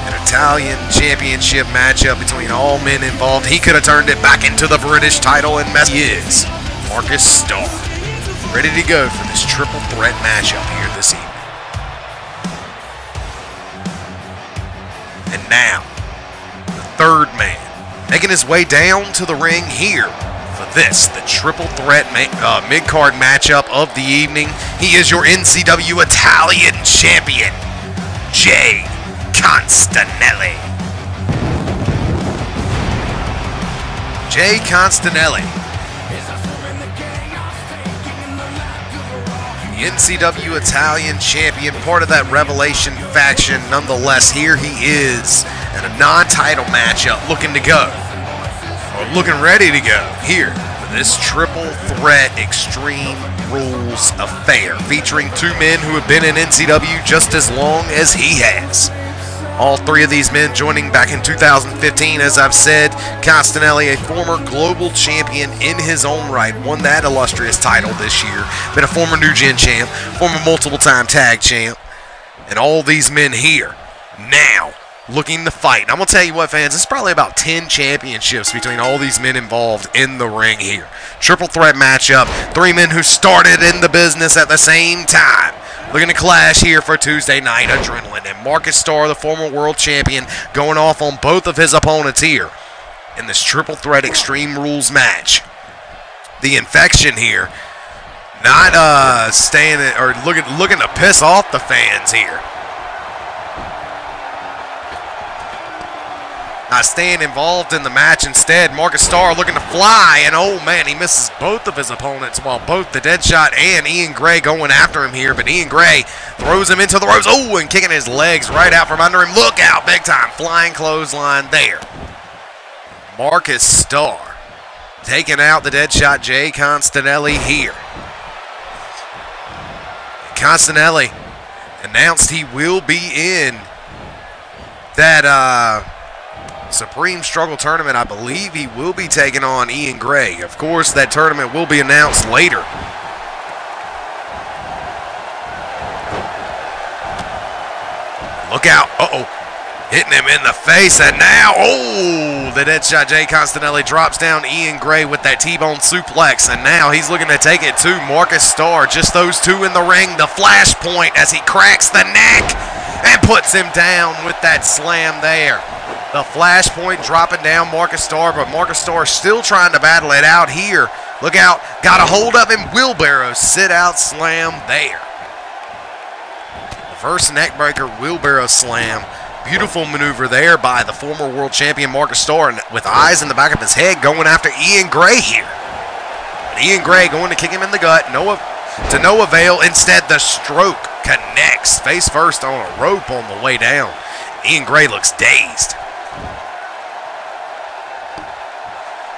an Italian championship matchup between all men involved. He could have turned it back into the British title, and he is Marcus Starr, ready to go for this triple threat matchup here this evening. And now, the third man, making his way down to the ring here for this, the triple threat mid-card matchup of the evening. He is your NCW Italian champion, Jay Constanelli. Jay Constanelli, the NCW Italian champion, part of that Revelation faction. Nonetheless, here he is in a non-title matchup, looking to go, or looking ready to go here for this triple threat Extreme Rules affair, featuring two men who have been in NCW just as long as he has. All three of these men joining back in 2015, as I've said. Constanelli, a former global champion in his own right, won that illustrious title this year. Been a former New Gen champ, former multiple-time tag champ. And all these men here now looking to fight. And I'm going to tell you what, fans, it's probably about 10 championships between all these men involved in the ring here. Triple threat matchup, three men who started in the business at the same time. Looking to clash here for Tuesday Night Adrenaline. And Marcus Starr, the former world champion, going off on both of his opponents here in this triple threat Extreme Rules match. The Infection here, not staying or looking to piss off the fans here. Not staying involved in the match. Instead, Marcus Starr looking to fly, and oh man, he misses both of his opponents, while both the Deadshot and Ian Gray going after him here, but Ian Gray throws him into the ropes. Oh, and kicking his legs right out from under him. Look out, big time flying clothesline there. Marcus Starr taking out the Deadshot Jay Constanelli here. Constanelli announced he will be in that Supreme Struggle Tournament. I believe he will be taking on Ian Gray. Of course, that tournament will be announced later. Look out. Uh-oh. Hitting him in the face, and now, oh, the Deadshot Jay Constanelli drops down Ian Gray with that T-bone suplex, and now he's looking to take it to Marcus Starr. Just those two in the ring. The flashpoint as he cracks the neck and puts him down with that slam there. The flashpoint dropping down Marcus Starr, but Marcus Starr still trying to battle it out here. Look out, got a hold of him. Wheelbarrow sit-out slam there. Reverse neckbreaker wheelbarrow slam. Beautiful maneuver there by the former world champion Marcus Starr, and with eyes in the back of his head going after Ian Gray here. But Ian Gray going to kick him in the gut, to no avail. Instead, the stroke connects face first on a rope on the way down. Ian Gray looks dazed.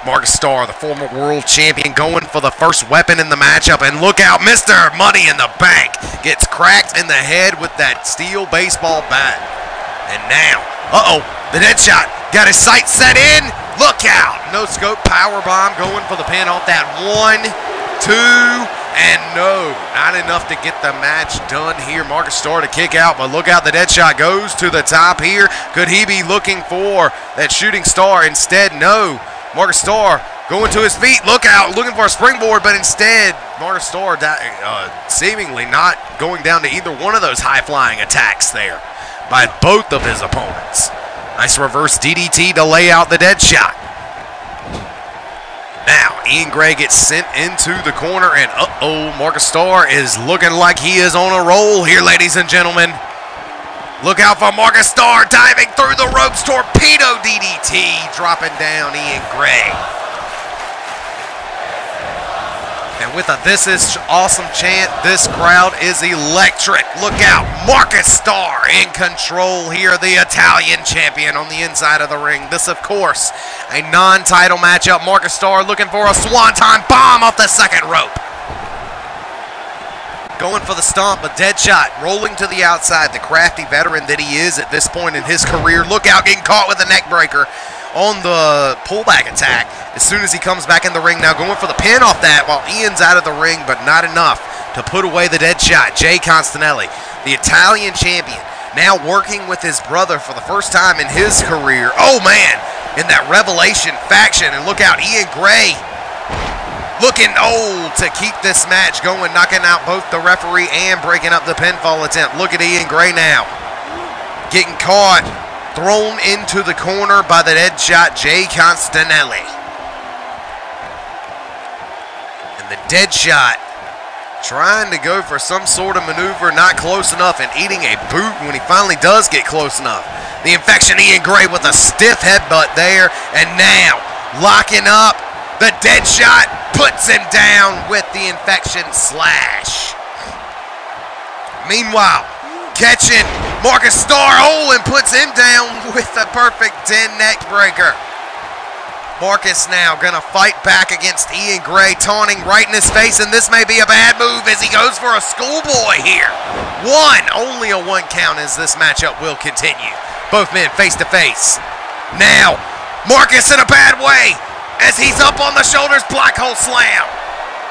Marcus Starr, the former world champion, going for the first weapon in the matchup. And look out, Mr. Money in the Bank gets cracked in the head with that steel baseball bat. And now, uh-oh, the Deadshot got his sights set in. Look out. No scope powerbomb going for the pin off that 1, 2, and no. Not enough to get the match done here. Marcus Starr to kick out, but look out, the Deadshot goes to the top here. Could he be looking for that shooting star? Instead, no. Marcus Starr going to his feet. Look out, looking for a springboard, but instead, Marcus Starr seemingly not going down to either one of those high-flying attacks there by both of his opponents. Nice reverse DDT to lay out the Deadshot. Now, Ian Gray gets sent into the corner, and uh-oh, Marcus Starr is looking like he is on a roll here, ladies and gentlemen. Look out for Marcus Starr diving through the ropes, torpedo DDT, dropping down Ian Gray. And with a "This is awesome" chant, this crowd is electric. Look out, Marcus Starr in control here, the Italian champion on the inside of the ring. This, of course, a non-title matchup. Marcus Starr looking for a swanton bomb off the second rope. going for the stomp, a dead shot, rolling to the outside, the crafty veteran that he is at this point in his career. Look out, getting caught with a neck breaker on the pullback attack as soon as he comes back in the ring. Now going for the pin off that while Ian's out of the ring, but not enough to put away the dead shot. Jay Constanelli, the Italian champion, now working with his brother for the first time in his career. Oh man, in that Revelation faction. And look out, Ian Gray looking old to keep this match going, knocking out both the referee and breaking up the pinfall attempt. Look at Ian Gray now, getting caught, thrown into the corner by the dead shot, Jay Constanelli. And the dead shot trying to go for some sort of maneuver, not close enough, and eating a boot when he finally does get close enough. The Infection, Ian Gray, with a stiff headbutt there, and now locking up. The dead shot puts him down with the Infection slash. Meanwhile, catching Marcus Starr, and puts him down with a perfect 10 neck breaker. Marcus now gonna fight back against Ian Gray, taunting right in his face, and this may be a bad move as he goes for a schoolboy here. Only a one count as this matchup will continue. Both men face to face. Now, Marcus in a bad way as he's up on the shoulders, black hole slam.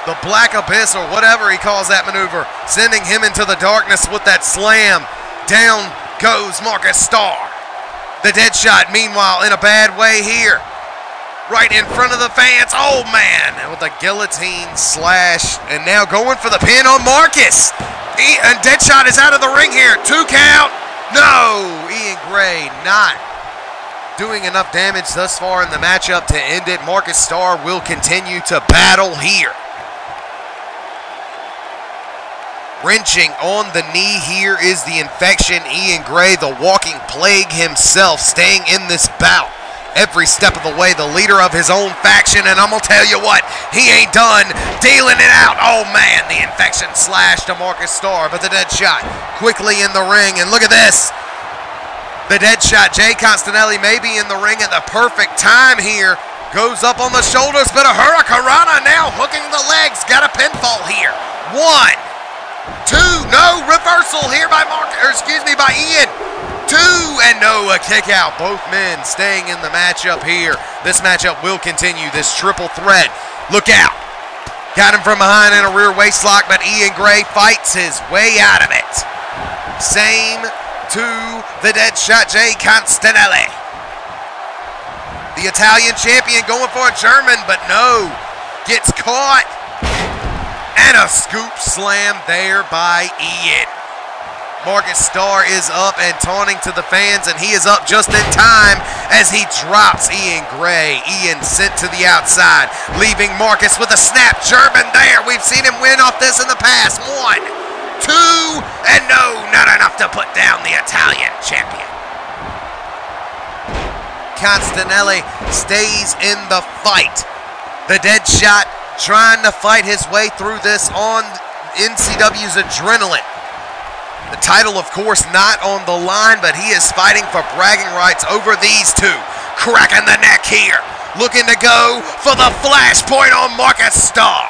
The black abyss, or whatever he calls that maneuver, sending him into the darkness with that slam. Down goes Marcus Starr. The dead shot, meanwhile, in a bad way here. Right in front of the fans. Oh, man. And with a guillotine slash. And now going for the pin on Marcus. And Deadshot is out of the ring here. 2 count. No. Ian Gray not doing enough damage thus far in the matchup to end it. Marcus Starr will continue to battle here. Wrenching on the knee here is the Infection. Ian Gray, the walking plague himself, staying in this bout every step of the way, the leader of his own faction, and I'm going to tell you what, he ain't done dealing it out. Oh, man, the Infection slash to Marcus Starr, but the dead shot quickly in the ring, and look at this. The dead shot, Jay Constanelli may be in the ring at the perfect time here. Goes up on the shoulders, but a Hurricanrana now hooking the legs. Got a pinfall here. 1, 2, no, reversal here by by Ian. 2, and no, a kick out. Both men staying in the matchup here. This matchup will continue, this triple threat. Look out. Got him from behind in a rear waist lock, but Ian Gray fights his way out of it. Same to the dead shot, Jay Constanelli. The Italian champion going for a German, but no. Gets caught. And a scoop slam there by Ian. Marcus Starr is up and taunting to the fans, and he is up just in time as he drops Ian Gray. Ian sent to the outside, leaving Marcus with a snap German there. We've seen him win off this in the past. 1, 2, and no, not enough to put down the Italian champion. Constanelli stays in the fight. The dead shot trying to fight his way through this on NCW's Adrenaline. The title, of course, not on the line, but he is fighting for bragging rights over these two. Cracking the neck here. Looking to go for the flashpoint on Marcus Starr.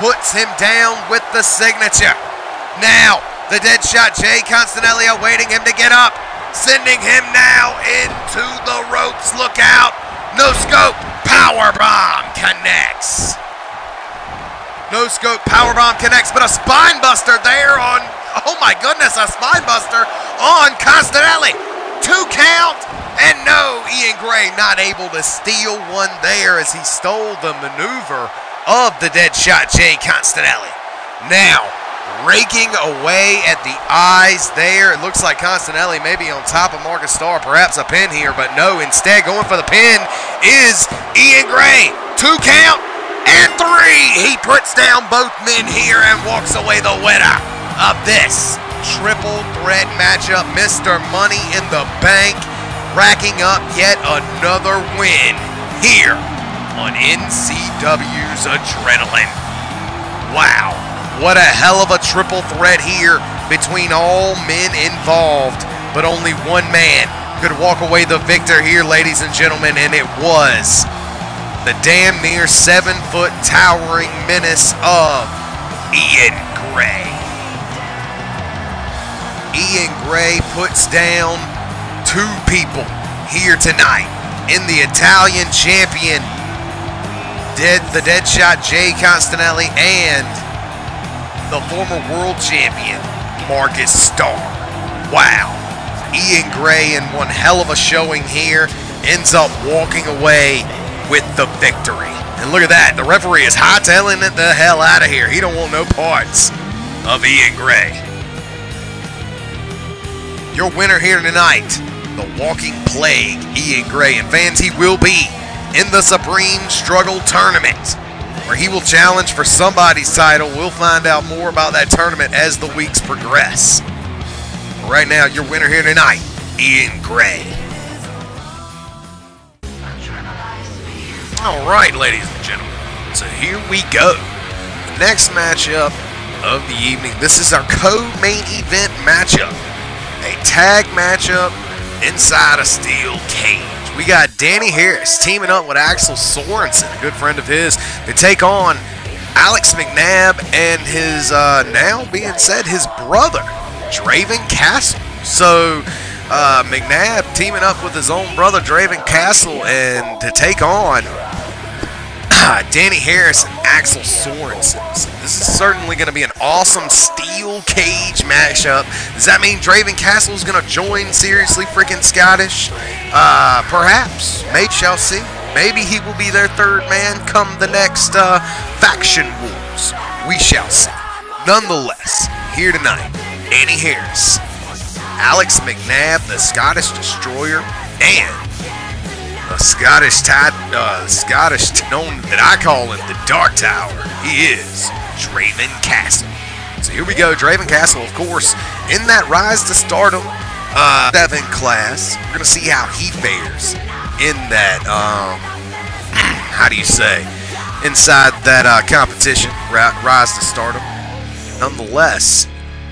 Puts him down with the signature. Now, the dead shot, Jay Constanelli awaiting him to get up. Sending him now into the ropes. Look out. No scope. Powerbomb connects. No scope. Powerbomb connects, but a spine buster there on... Oh my goodness, a spine buster on Constanelli. 2 count, and no, Ian Gray not able to steal one there as he stole the maneuver of the dead shot, Jay Constanelli. Now, raking away at the eyes there. It looks like Constanelli may be on top of Marcus Starr, perhaps a pin here, but no, instead going for the pin is Ian Gray. 2 count, and 3. He puts down both men here and walks away the winner of this triple threat matchup. Mr. Money in the Bank racking up yet another win here on NCW's Adrenaline. Wow, what a hell of a triple threat here between all men involved, but only one man could walk away the victor here, ladies and gentlemen, and it was the damn near 7-foot towering menace of Ian Gray. Ian Gray puts down two people here tonight in the Italian champion, the Deadshot Jay Constanelli, and the former world champion, Marcus Starr. Wow. Ian Gray, in one hell of a showing here, ends up walking away with the victory. And look at that. The referee is hightailing it the hell out of here. He don't want no parts of Ian Gray. Your winner here tonight, the Walking Plague, Ian Gray. And fans, he will be in the Supreme Struggle Tournament, where he will challenge for somebody's title. We'll find out more about that tournament as the weeks progress. But right now, your winner here tonight, Ian Gray. All right, ladies and gentlemen, so here we go. The next matchup of the evening. This is our co-main event matchup. A tag matchup inside a steel cage. We got Danny Harris teaming up with Axel Sorensen, a good friend of his, to take on Alex McNabb and his, now being said, his brother, Draven Castle. So, McNabb teaming up with his own brother, Draven Castle, and to take on Danny Harris and Axel Sorensen. So this is certainly going to be an awesome steel cage matchup. Does that mean Draven Castle is going to join Seriously Freaking Scottish? Perhaps. Mate shall see. Maybe he will be their third man come the next faction wars. We shall see. Nonetheless, here tonight, Danny Harris, Alex McNabb, the Scottish Destroyer, and the Scottish known that I call him the Dark Tower. He is Draven Castle. So here we go. Draven Castle, of course, in that Rise to Stardom 7 class. We're going to see how he fares in that, how do you say, inside that competition, Rise to Stardom. Nonetheless,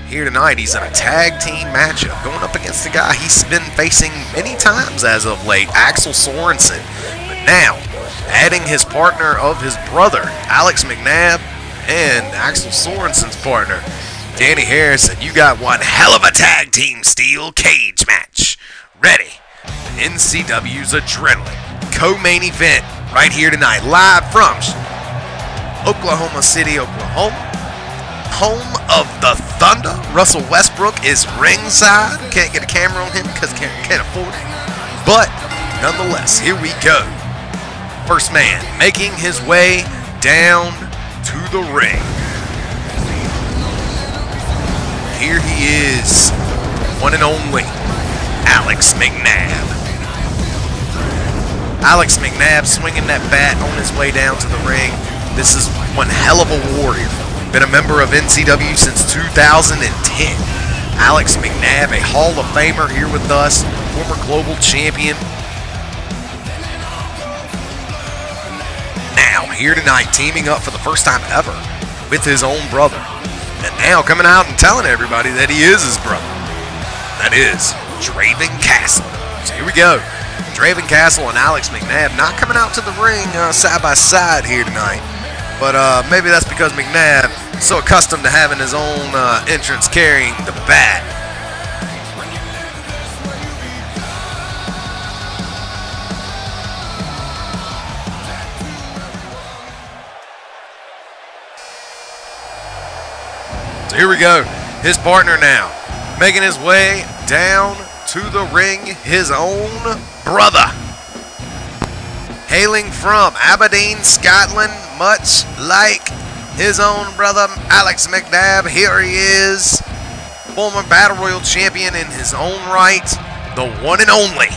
here tonight, he's in a tag team matchup going up against a guy he's been facing many times as of late, Axel Sorensen. But now, adding his partner of his brother, Alex McNabb, and Axel Sorensen's partner, Danny Harrison, you got one hell of a tag team steel cage match. Ready? NCW's Adrenaline co-main event right here tonight, live from Oklahoma City, Oklahoma. Home of the Thunder. Russell Westbrook is ringside. Can't get a camera on him because can't afford it. But nonetheless, here we go. First man making his way down to the ring. Here he is, one and only Alex McNabb. Alex McNabb swinging that bat on his way down to the ring. This is one hell of a warrior. Been a member of NCW since 2010. Alex McNabb, a Hall of Famer here with us, former global champion. Now, here tonight, teaming up for the first time ever with his own brother. And now coming out and telling everybody that he is his brother. That is Draven Castle. So here we go. Draven Castle and Alex McNabb not coming out to the ring side by side here tonight. But maybe that's because McNabb is so accustomed to having his own entrance carrying the bat. So here we go. His partner now making his way down to the ring, his own brother. Hailing from Aberdeen, Scotland, much like his own brother, Alex McNabb. Here he is, former Battle Royal champion in his own right, the one and only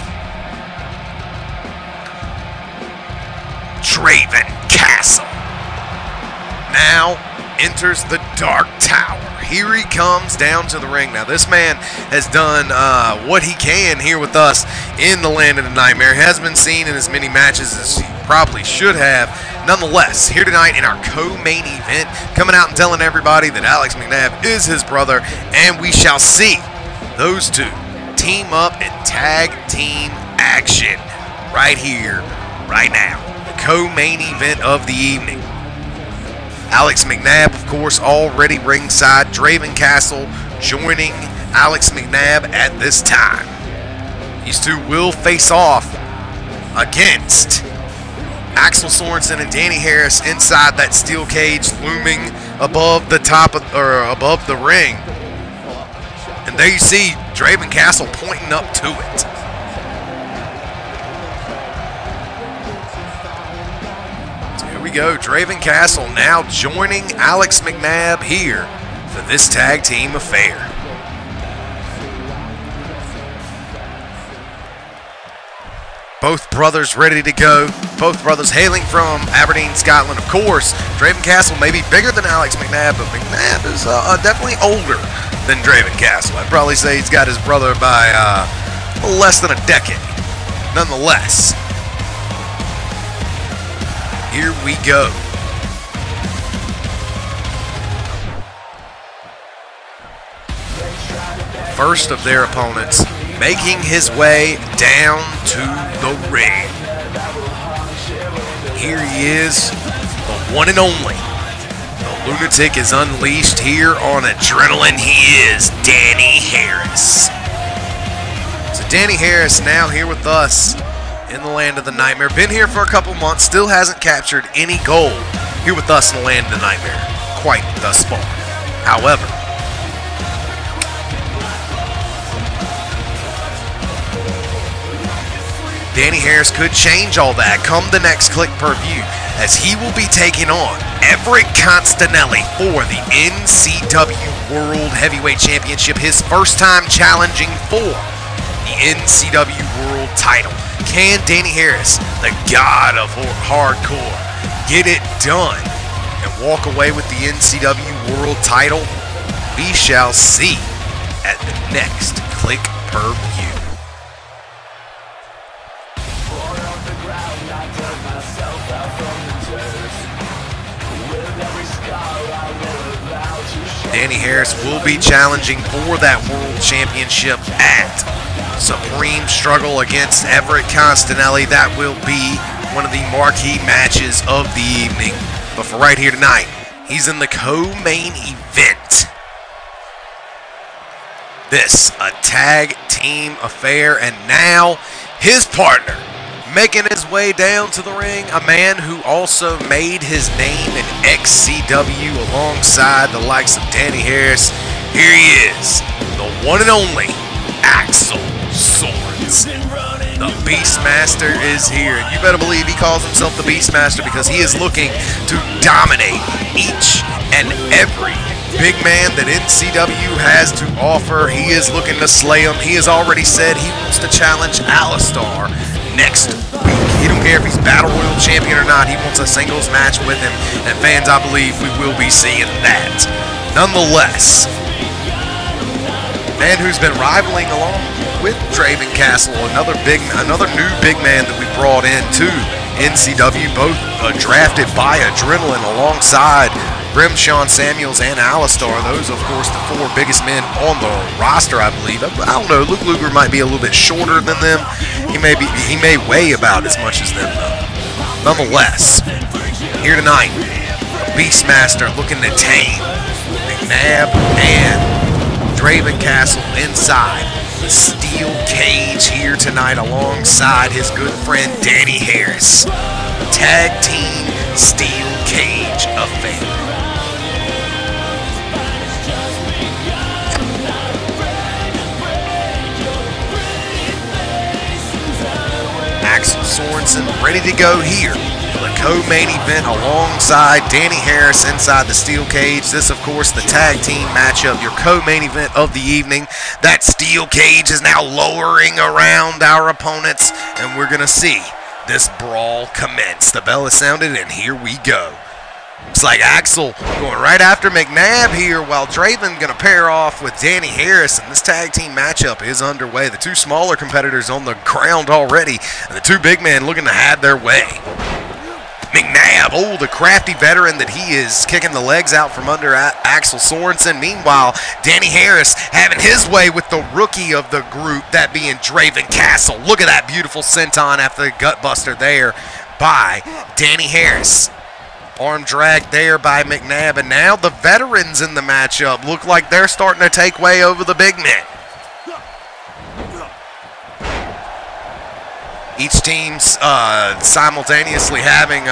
Draven Castle. Now enters the Dark Tower. Here he comes down to the ring. Now this man has done what he can here with us in the Land of the Nightmare. Has been seen in as many matches as he probably should have. Nonetheless, here tonight in our co-main event, coming out and telling everybody that Alex McNabb is his brother, and we shall see those two team up in tag team action right here, right now. The co-main event of the evening. Alex McNabb, of course, already ringside. Draven Castle joining Alex McNabb at this time. These two will face off against Axel Sorensen and Danny Harris inside that steel cage looming above the top of, or above the ring. And there you see Draven Castle pointing up to it. So here we go, Draven Castle now joining Alex McNabb here for this tag team affair. Both brothers ready to go. Both brothers hailing from Aberdeen, Scotland. Of course, Draven Castle may be bigger than Alex McNabb, but McNabb is definitely older than Draven Castle. I'd probably say he's got his brother by a little less than a decade. Nonetheless, here we go. First of their opponents making his way down to the ring. Here he is, the one and only. The lunatic is unleashed here on Adrenaline. He is Danny Harris. So Danny Harris now here with us in the Land of the Nightmare. Been here for a couple months, still hasn't captured any gold here with us in the Land of the Nightmare quite thus far. However, Danny Harris could change all that come the next Click Per View, as he will be taking on Everett Constanelli for the NCW World Heavyweight Championship, his first time challenging for the NCW World title. Can Danny Harris, the god of hardcore, get it done and walk away with the NCW World title? We shall see at the next Click Per View. Danny Harris will be challenging for that World Championship at Supreme Struggle against Everett Constanelli. That will be one of the marquee matches of the evening. But for right here tonight, he's in the co-main event. This, a tag team affair, and now his partner making his way down to the ring, a man who also made his name in XCW alongside the likes of Danny Harris. Here he is, the one and only Axel Sorensen. The Beastmaster is here, and you better believe he calls himself the Beastmaster because he is looking to dominate each and every big man that NCW has to offer. He is looking to slay him. He has already said he wants to challenge Alistar next week. He don't care if he's Battle Royal Champion or not. He wants a singles match with him. And fans, I believe we will be seeing that. Nonetheless, man who's been rivaling along with Draven Castle, another new big man that we brought into NCW, both drafted by Adrenaline alongside Grimshawn Samuels and Alistar. Those, of course, the four biggest men on the roster, I believe. I don't know. Luke Luger might be a little bit shorter than them. He may weigh about as much as them, though. Nonetheless, here tonight, the Beastmaster looking to tame McNabb and Draven Castle inside the steel cage here tonight alongside his good friend Danny Harris. Tag team steel cage affair. Axel Sorensen ready to go here for the co-main event alongside Danny Harris inside the steel cage. This, of course, the tag team matchup, your co-main event of the evening. That steel cage is now lowering around our opponents, and we're going to see this brawl commence. The bell is sounded, and here we go. Looks like Axel going right after McNabb here, while Draven going to pair off with Danny Harris, and this tag team matchup is underway. The two smaller competitors on the ground already, and the two big men looking to have their way. McNabb, oh, the crafty veteran that he is, kicking the legs out from under Axel Sorensen. Meanwhile, Danny Harris having his way with the rookie of the group, that being Draven Castle. Look at that beautiful senton after the gut buster there by Danny Harris. Arm drag there by McNabb, and now the veterans in the matchup look like they're starting to take way over the big men. Each team's simultaneously having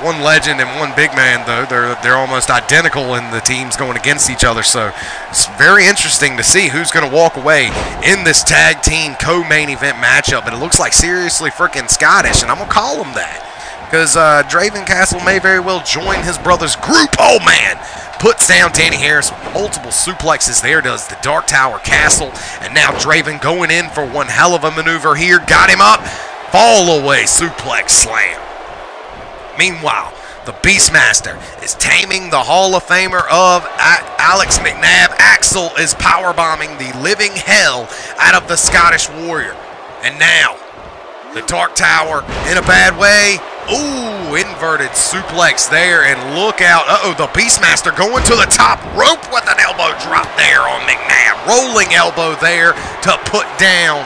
one legend and one big man, though. They're almost identical in the teams going against each other, so it's very interesting to see who's going to walk away in this tag team co-main event matchup. And it looks like seriously freaking Scottish, and I'm going to call him that because Draven Castle may very well join his brother's group. Oh, man. Puts down Danny Harris, multiple suplexes there, does the Dark Tower Castle, and now Draven going in for one hell of a maneuver here. Got him up. Fall away suplex slam. Meanwhile, the Beastmaster is taming the Hall of Famer of Alex McNabb. Axel is powerbombing the living hell out of the Scottish Warrior. And now, the Dark Tower in a bad way. Ooh, inverted suplex there, and look out. Uh-oh, the Beastmaster going to the top rope with an elbow drop there on McNabb. Rolling elbow there to put down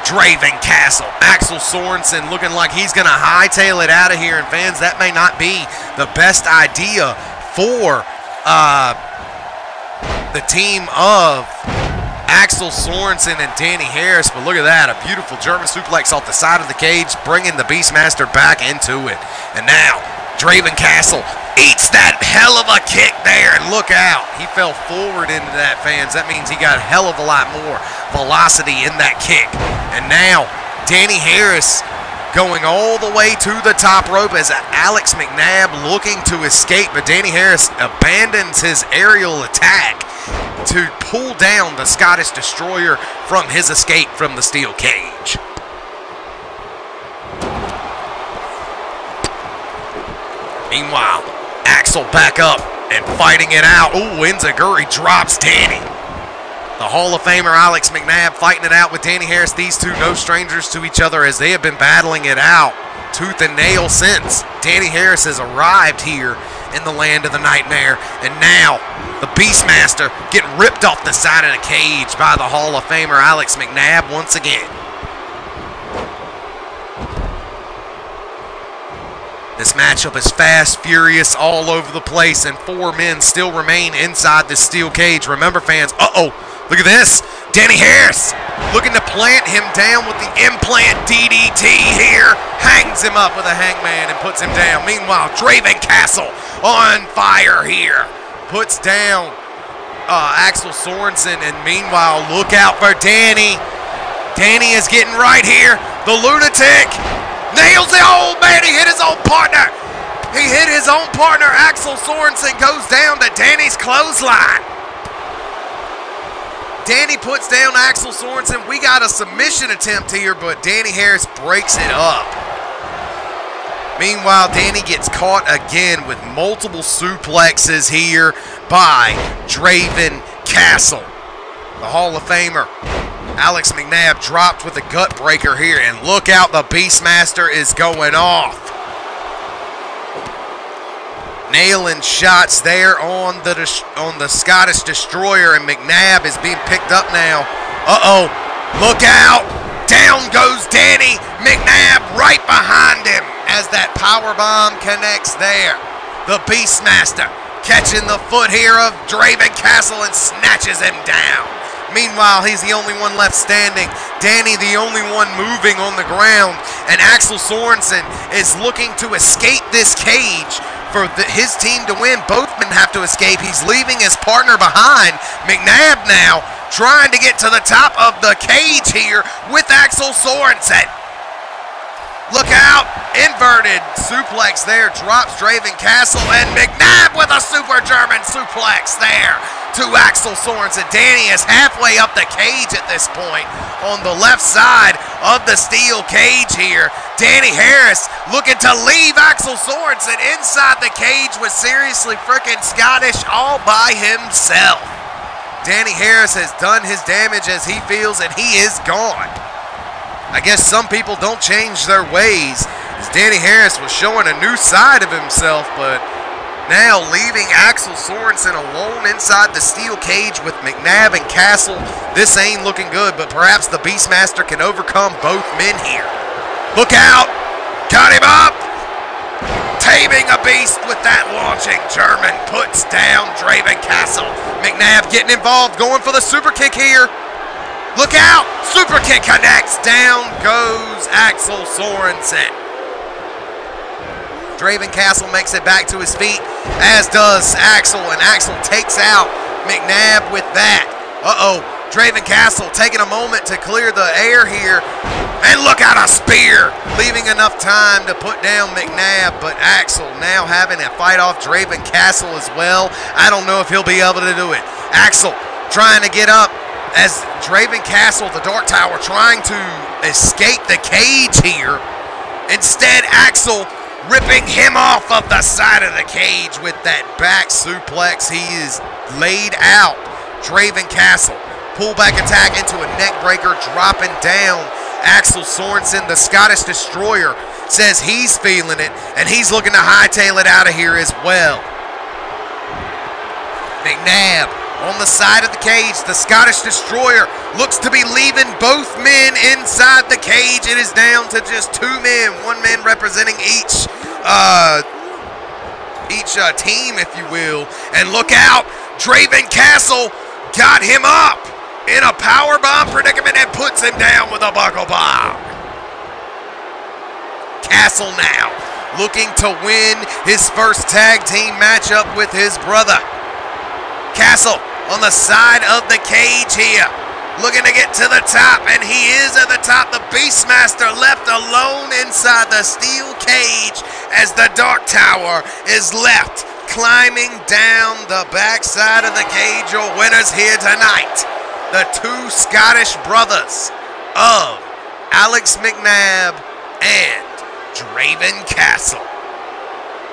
Draven Castle. Axel Sorensen looking like he's going to hightail it out of here, and fans, that may not be the best idea for the team of Axel Sorensen and Danny Harris, but look at that, a beautiful German suplex off the side of the cage, bringing the Beastmaster back into it. And now, Draven Castle eats that hell of a kick there, and look out. He fell forward into that, fans. That means he got a hell of a lot more velocity in that kick. And now, Danny Harris going all the way to the top rope as Alex McNabb looking to escape, but Danny Harris abandons his aerial attack to pull down the Scottish Destroyer from his escape from the steel cage. Meanwhile, Axel back up and fighting it out. Ooh, Enziguri drops Danny. The Hall of Famer Alex McNabb fighting it out with Danny Harris. These two no strangers to each other as they have been battling it out tooth and nail since Danny Harris has arrived here in the land of the Nightmare. And now the Beastmaster getting ripped off the side of the cage by the Hall of Famer Alex McNabb once again. This matchup is fast, furious, all over the place, and four men still remain inside this steel cage. Remember, fans, look at this. Danny Harris looking to plant him down with the implant DDT here. Hangs him up with a hangman and puts him down. Meanwhile, Draven Castle on fire here. Puts down Axel Sorensen, and meanwhile, look out for Danny. Danny is getting right here. The Lunatic nails it. Oh, man, he hit his own partner. He hit his own partner. Axel Sorensen goes down to Danny's clothesline. Danny puts down Axel Sorensen. We got a submission attempt here, but Danny Harris breaks it up. Meanwhile, Danny gets caught again with multiple suplexes here by Draven Castle. The Hall of Famer Alex McNabb dropped with a gut breaker here, and look out, the Beastmaster is going off. Nailing shots there on the Scottish Destroyer, and McNabb is being picked up now. Uh-oh, look out. Down goes Danny. McNabb right behind him as that powerbomb connects there. The Beastmaster catching the foot here of Draven Castle and snatches him down. Meanwhile, he's the only one left standing. Danny, the only one moving on the ground. And Axel Sorensen is looking to escape this cage for his team to win. Both men have to escape. He's leaving his partner behind. McNabb now trying to get to the top of the cage here with Axel Sorensen. Look out. Inverted suplex there. Drops Draven Castle. And McNabb with a super German suplex there to Axel Sorensen. Danny is halfway up the cage at this point on the left side of the steel cage here. Danny Harris looking to leave Axel Sorensen inside the cage with seriously freaking Scottish all by himself. Danny Harris has done his damage as he feels, and he is gone. I guess some people don't change their ways, as Danny Harris was showing a new side of himself, but now leaving Axel Sorensen alone inside the steel cage with McNabb and Castle. This ain't looking good, but perhaps the Beastmaster can overcome both men here. Look out. Got him up. Taming a beast with that launching German. Puts down Draven Castle. McNabb getting involved, going for the super kick here. Look out! Super kick connects. Down goes Axel Sorensen. Draven Castle makes it back to his feet, as does Axel, and Axel takes out McNabb with that. Draven Castle taking a moment to clear the air here, and look out, a spear, leaving enough time to put down McNabb, but Axel now having to fight off Draven Castle as well. I don't know if he'll be able to do it. Axel trying to get up as Draven Castle, the Dark Tower, trying to escape the cage here. Instead, Axel ripping him off of the side of the cage with that back suplex. He is laid out. Draven Castle, pullback attack into a neck breaker, dropping down Axel Sorensen. The Scottish Destroyer says he's feeling it, and he's looking to hightail it out of here as well. McNabb on the side of the cage. The Scottish Destroyer looks to be leaving both men inside the cage. It is down to just two men, one man representing each team, if you will. And look out, Draven Castle got him up in a power bomb predicament and puts him down with a buckle bomb. Castle now looking to win his first tag team matchup with his brother. Castle on the side of the cage here, looking to get to the top, and he is at the top. The Beastmaster left alone inside the steel cage as the Dark Tower is left climbing down the backside of the cage. Your winners here tonight, the two Scottish brothers of Alex McNabb and Draven Castle.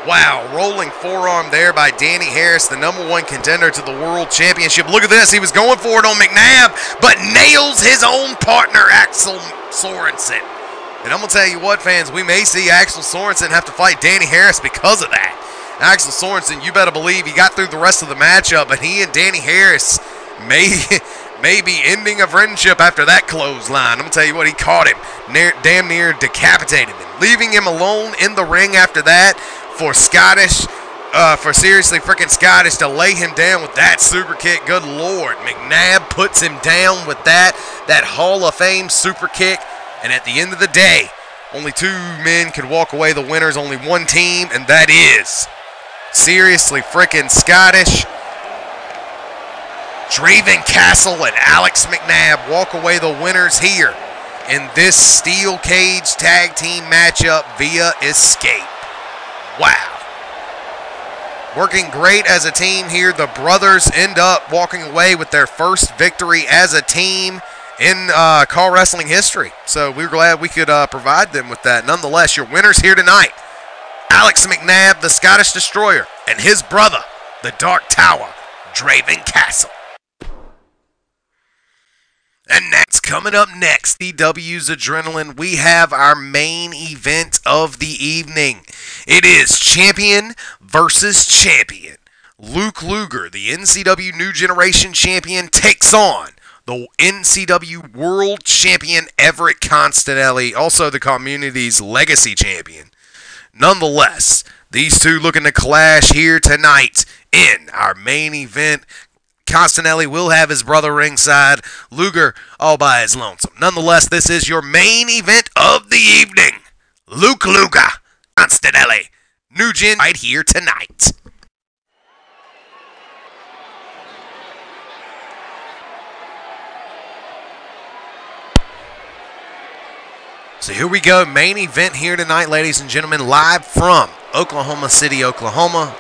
Wow, rolling forearm there by Danny Harris, the #1 contender to the World Championship. Look at this, he was going for it on McNabb, but nails his own partner, Axel Sorensen. And I'm going to tell you what, fans, we may see Axel Sorensen have to fight Danny Harris because of that. Axel Sorensen, you better believe he got through the rest of the matchup, but he and Danny Harris may be ending a friendship after that clothesline. I'm going to tell you what, he caught him, damn near decapitated him, leaving him alone in the ring after that. For seriously freaking Scottish to lay him down with that super kick. Good Lord. McNabb puts him down with that Hall of Fame super kick. And at the end of the day, only two men could walk away the winners, only one team, and that is seriously freaking Scottish. Draven Castle and Alex McNabb walk away the winners here in this steel cage tag team matchup via escape. Wow. Working great as a team here. The brothers end up walking away with their first victory as a team in Call Wrestling history. So we're glad we could provide them with that. Nonetheless, your winners here tonight, Alex McNabb, the Scottish Destroyer, and his brother, the Dark Tower, Draven Castle. And that's coming up next, NCW's Adrenaline. We have our main event of the evening. It is champion versus champion. Luke Luger, the NCW New Generation Champion, takes on the NCW World Champion Everett Constanelli, also the community's Legacy Champion. Nonetheless, these two looking to clash here tonight in our main event. Constanelli will have his brother ringside, Luger all by his lonesome. Nonetheless, this is your main event of the evening. Luke Luger, Constanelli, New Gen right here tonight. So here we go, main event here tonight, ladies and gentlemen, live from Oklahoma City, Oklahoma,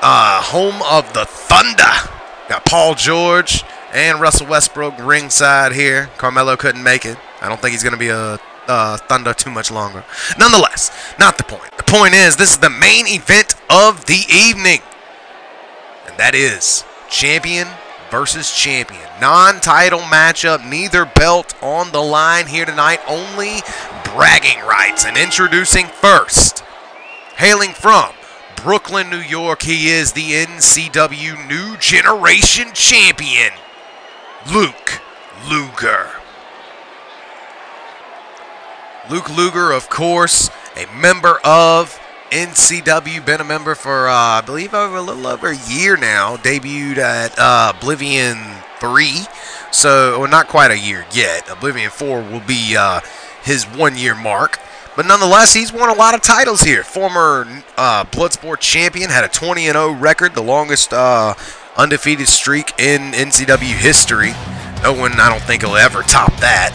home of the Thunder. Got Paul George and Russell Westbrook ringside here. Carmelo couldn't make it. I don't think he's going to be a Thunder too much longer. Nonetheless, not the point. The point is, this is the main event of the evening. And that is champion versus champion. Non-title matchup, neither belt on the line here tonight. Only bragging rights. And introducing first, hailing from Brooklyn, New York, he is the NCW New Generation Champion, Luke Luger. Luke Luger, of course, a member of NCW, been a member for, I believe, a little over a year now. Debuted at Oblivion 3, so well, not quite a year yet. Oblivion 4 will be his 1 year mark. But nonetheless, he's won a lot of titles here. Former Bloodsport champion, had a 20-0 record, the longest undefeated streak in NCW history. No one, I don't think, will ever top that.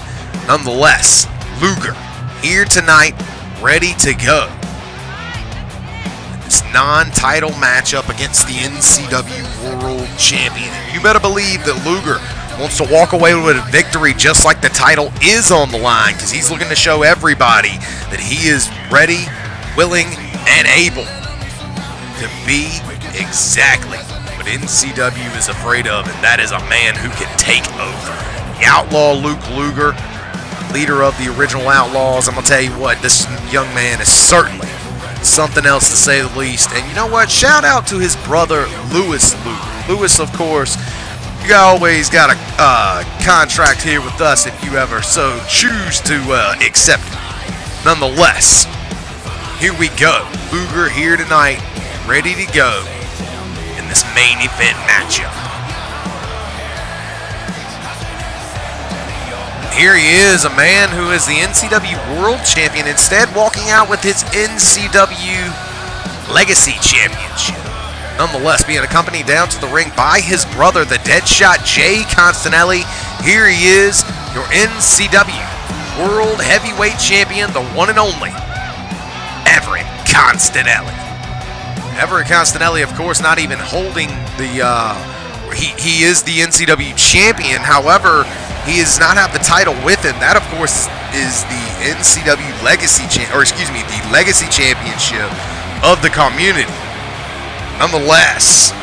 Nonetheless, Luger here tonight, ready to go. This non-title matchup against the NCW World Champion. You better believe that Luger wants to walk away with a victory just like the title is on the line, because he's looking to show everybody that he is ready, willing, and able to be exactly what NCW is afraid of, and that is a man who can take over. The Outlaw Luke Luger, leader of the original Outlaws. I'm going to tell you what, this young man is certainly something else to say the least. And you know what? Shout out to his brother, Lewis Luger. Lewis, of course, you always got a contract here with us if you ever so choose to accept it. Nonetheless, here we go. Luger here tonight, ready to go in this main event matchup. Here he is, a man who is the NCW World Champion, instead walking out with his NCW Legacy Championship. Nonetheless, being accompanied down to the ring by his brother, the Deadshot Jay Constanelli. Here he is, your NCW World Heavyweight Champion, the one and only Everett Constanelli. Everett Constanelli, of course, not even holding the, he is the NCW Champion. However, he does not have the title with him. That, of course, is the NCW Legacy, the Legacy Championship of the community. Nonetheless,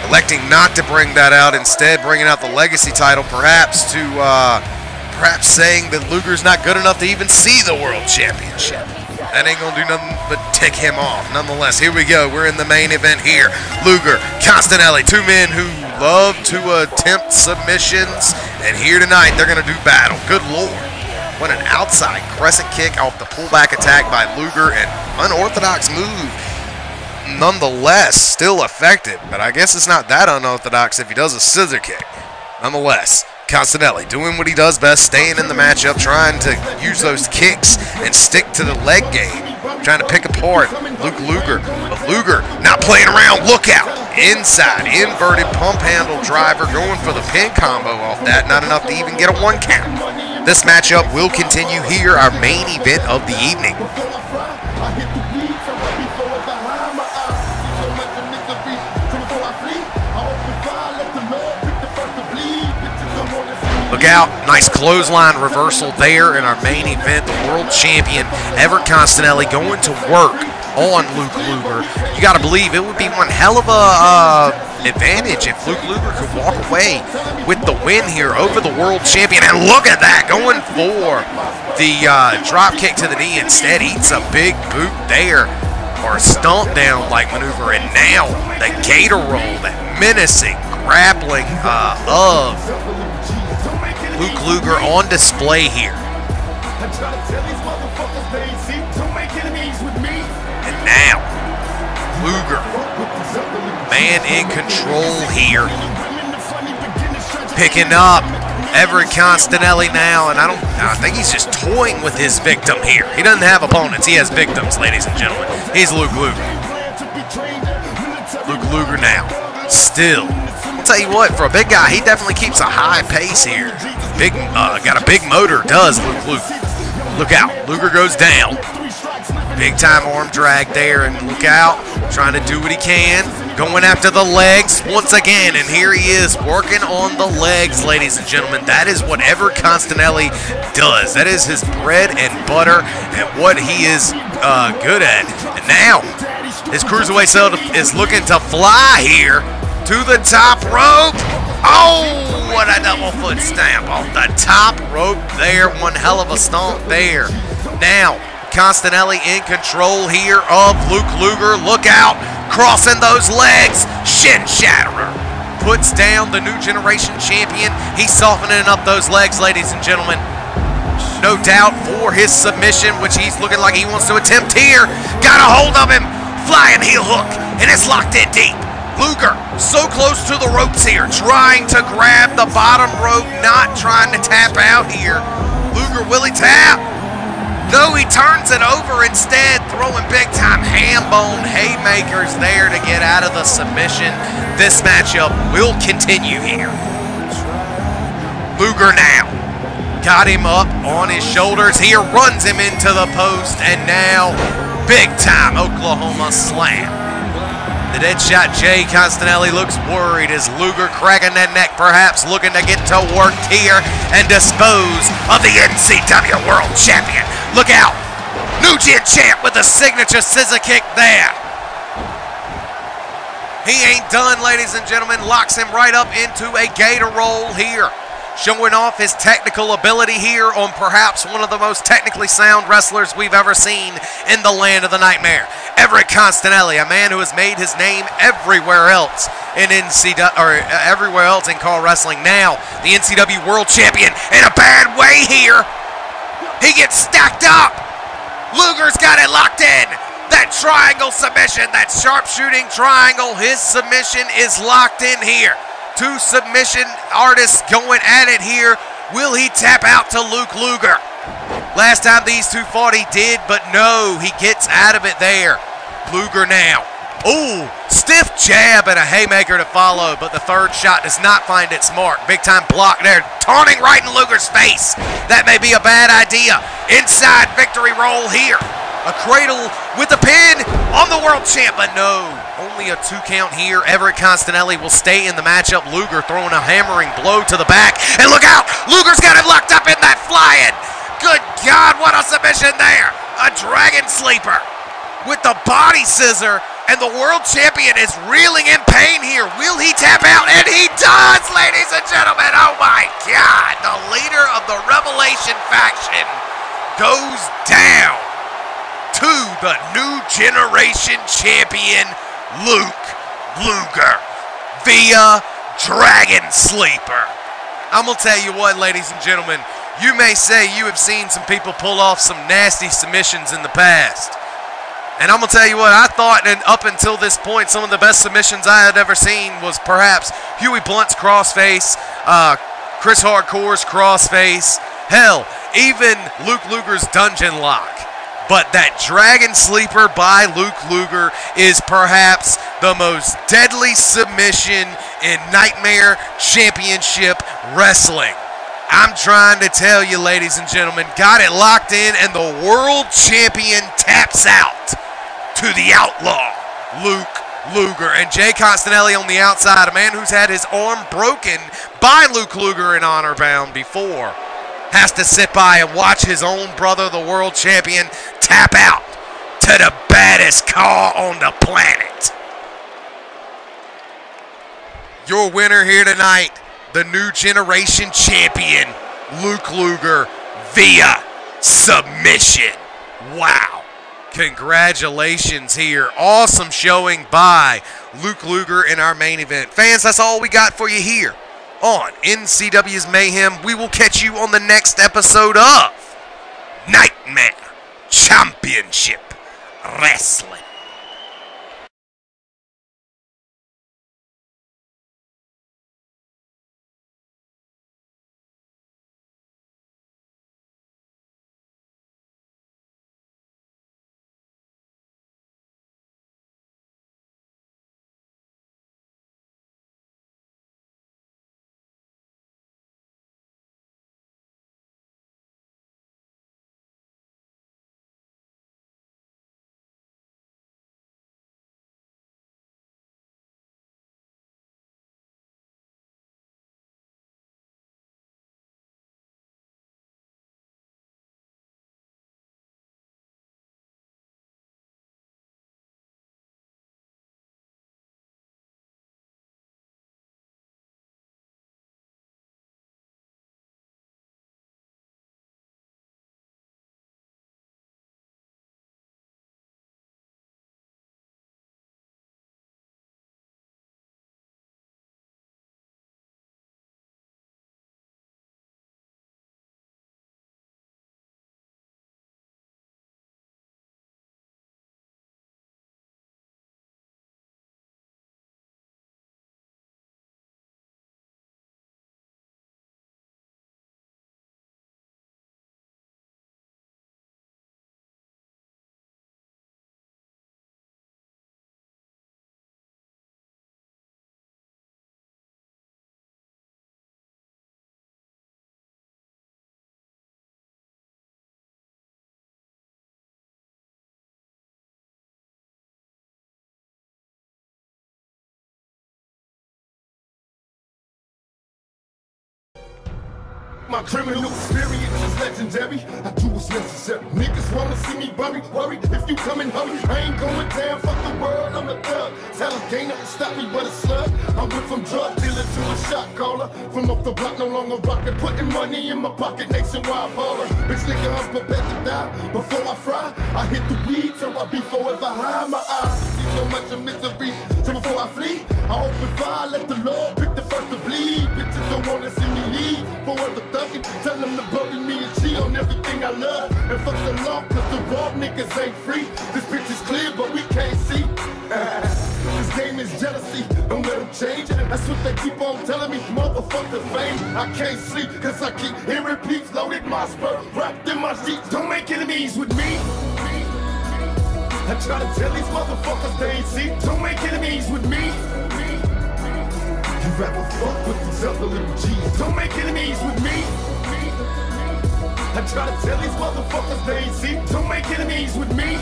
electing not to bring that out, instead bringing out the Legacy title, perhaps saying that Luger's not good enough to even see the World Championship. That ain't gonna do nothing but tick him off. Nonetheless, here we go. We're in the main event here. Luger, Constanelli, two men who love to attempt submissions, and here tonight they're gonna do battle. Good Lord. What an outside crescent kick off the pullback attack by Luger, an unorthodox move. Nonetheless, still effective, but I guess it's not that unorthodox if he does a scissor kick. Nonetheless, Constanelli doing what he does best, staying in the matchup, trying to use those kicks and stick to the leg game, trying to pick apart Luke Luger. But Luger not playing around, look out. Inside, inverted pump handle driver, going for the pin combo off that, not enough to even get a 1 count. This matchup will continue here, our main event of the evening. Look out, nice clothesline reversal there in our main event. The world champion, Everett Constanelli, going to work on Luke Luger. You got to believe it would be one hell of a advantage if Luke Luger could walk away with the win here over the world champion. And look at that, going for the drop kick to the knee. Instead, eats a big boot there, or a stomp down like maneuver. And now the gator roll, that menacing grappling of Luke Luger on display here. And now, Luger, man in control here. Picking up Everett Constanelli now, and I think he's just toying with his victim here. He doesn't have opponents, he has victims, ladies and gentlemen. He's Luke Luger. Luke Luger now, still. I'll tell you what, for a big guy, he definitely keeps a high pace here. Got a big motor, does Luke Luger. Look out, Luger goes down. Big time arm drag there, and look out, trying to do what he can. Going after the legs once again, and here he is working on the legs, ladies and gentlemen. That is what Everett Constanelli does. That is his bread and butter and what he is good at. And now, his cruiserweight self is looking to fly here to the top rope. Oh, what a double foot stamp off the top rope there. One hell of a stomp there. Now, Constanelli in control here of Luke Luger. Look out, crossing those legs. Shin Shatterer puts down the new generation champion. He's softening up those legs, ladies and gentlemen. no doubt, for his submission, which he's looking like he wants to attempt here. Got a hold of him, flying heel hook, and it's locked in deep. Luger so close to the ropes here, trying to grab the bottom rope, not trying to tap out here. Luger, will he tap? No, he turns it over instead, throwing big-time ham-bone haymakers there to get out of the submission. This matchup will continue here. Luger now got him up on his shoulders here, runs him into the post, and now big-time Oklahoma slam. The Deadshot Jay Constanelli looks worried as Luger cracking that neck, perhaps looking to get to work here and dispose of the NCW World Champion. Look out! New Gen Champ with the signature scissor kick there. He ain't done, ladies and gentlemen. Locks him right up into a gator roll here. Showing off his technical ability here on perhaps one of the most technically sound wrestlers we've ever seen in the land of the nightmare. Everett Constanelli, a man who has made his name everywhere else in everywhere else in Call Wrestling. Now, the NCW World Champion in a bad way here. He gets stacked up. Luger's got it locked in. That triangle submission, that sharpshooting triangle, his submission is locked in here. Two submission artists going at it here. Will he tap out to Luke Luger? Last time these two fought, he did, but no, he gets out of it there. Luger now. Ooh, stiff jab and a haymaker to follow, but the third shot does not find its mark. Big time block there, taunting right in Luger's face. That may be a bad idea. Inside victory roll here. A cradle with the pin on the world champ, but no. Only a 2 count here. Everett Constanelli will stay in the matchup. Luger throwing a hammering blow to the back. And look out! Luger's got him locked up in that fly-in. Good God, what a submission there. A dragon sleeper with the body scissor. And the world champion is reeling in pain here. Will he tap out? And he does, ladies and gentlemen. Oh my God. The leader of the Revelation faction goes down to the new generation champion, Luke Luger, via Dragon Sleeper. I'm going to tell you what, ladies and gentlemen, you may say you have seen some people pull off some nasty submissions in the past. And I'm going to tell you what, I thought up until this point, some of the best submissions I had ever seen was perhaps Huey Blunt's crossface, Chris Hardcore's crossface, hell, even Luke Luger's dungeon lock. But that Dragon Sleeper by Luke Luger is perhaps the most deadly submission in Nightmare Championship Wrestling. I'm trying to tell you, ladies and gentlemen, got it locked in, and the world champion taps out to the outlaw, Luke Luger. And Jay Constanelli on the outside, a man who's had his arm broken by Luke Luger in Honor Bound before, has to sit by and watch his own brother, the world champion, tap out to the baddest car on the planet. Your winner here tonight, the new generation champion, Luke Luger, via submission. Wow. Congratulations here. Awesome showing by Luke Luger in our main event. Fans, that's all we got for you here on NCW's Mayhem. We will catch you on the next episode of Nightmare Championship Wrestling. My criminal experience is legendary. I do what's necessary. Niggas wanna see me worry if you come and hurry. I ain't going down, fuck the world, I'm a thug. Tell them can't nothing stop me but a slug. I went from drug dealer to a shot caller. From off the block, no longer rockin'. Putting money in my pocket, nationwide baller. Bitch nigga, I'm prepared to die. Before I fry, I hit the weed so I be forever high. My eyes see so much of misery. So before I flee, I open fire, let the Lord pick the first to bleed. Bitches don't wanna see me leave. Forever thuggin', tell them to bury me and cheat on everything I love. And fuck the law, cause the raw niggas ain't free. This bitch is clear, but we can't see. This game is jealousy, don't let them change it. That's what they keep on telling me, motherfucker fame. I can't sleep, cause I keep hearing peeps loaded my spur, wrapped in my sheets. Don't make enemies with me. I try to tell these motherfuckers they ain't see. Don't make enemies with me. You rather fuck with these other little G's. Don't make enemies with me. I try to tell these motherfuckers they ain't see. Don't make enemies with me.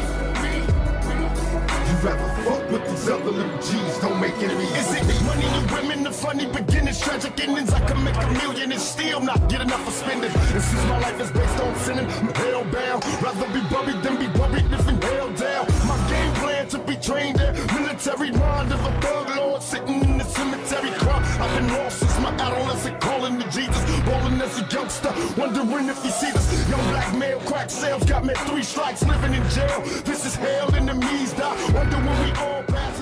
You rather fuck with these other little G's. Don't make enemies with me. Money and women, the funny beginnings, tragic endings. I can make a million and still not get enough for spending. And since my life is based on sinning, I'm hellbound. Rather be buried than be worried if in hell down. My game plan to be trained there. Military mind of a thug lord sitting in the cemetery cry. I've been lost since my adolescent, calling to Jesus, rolling as a youngster, wondering if he see this. Young black male, crack sales, got me 3 strikes, living in jail. This is hell, enemies die. Wonder when we all pass.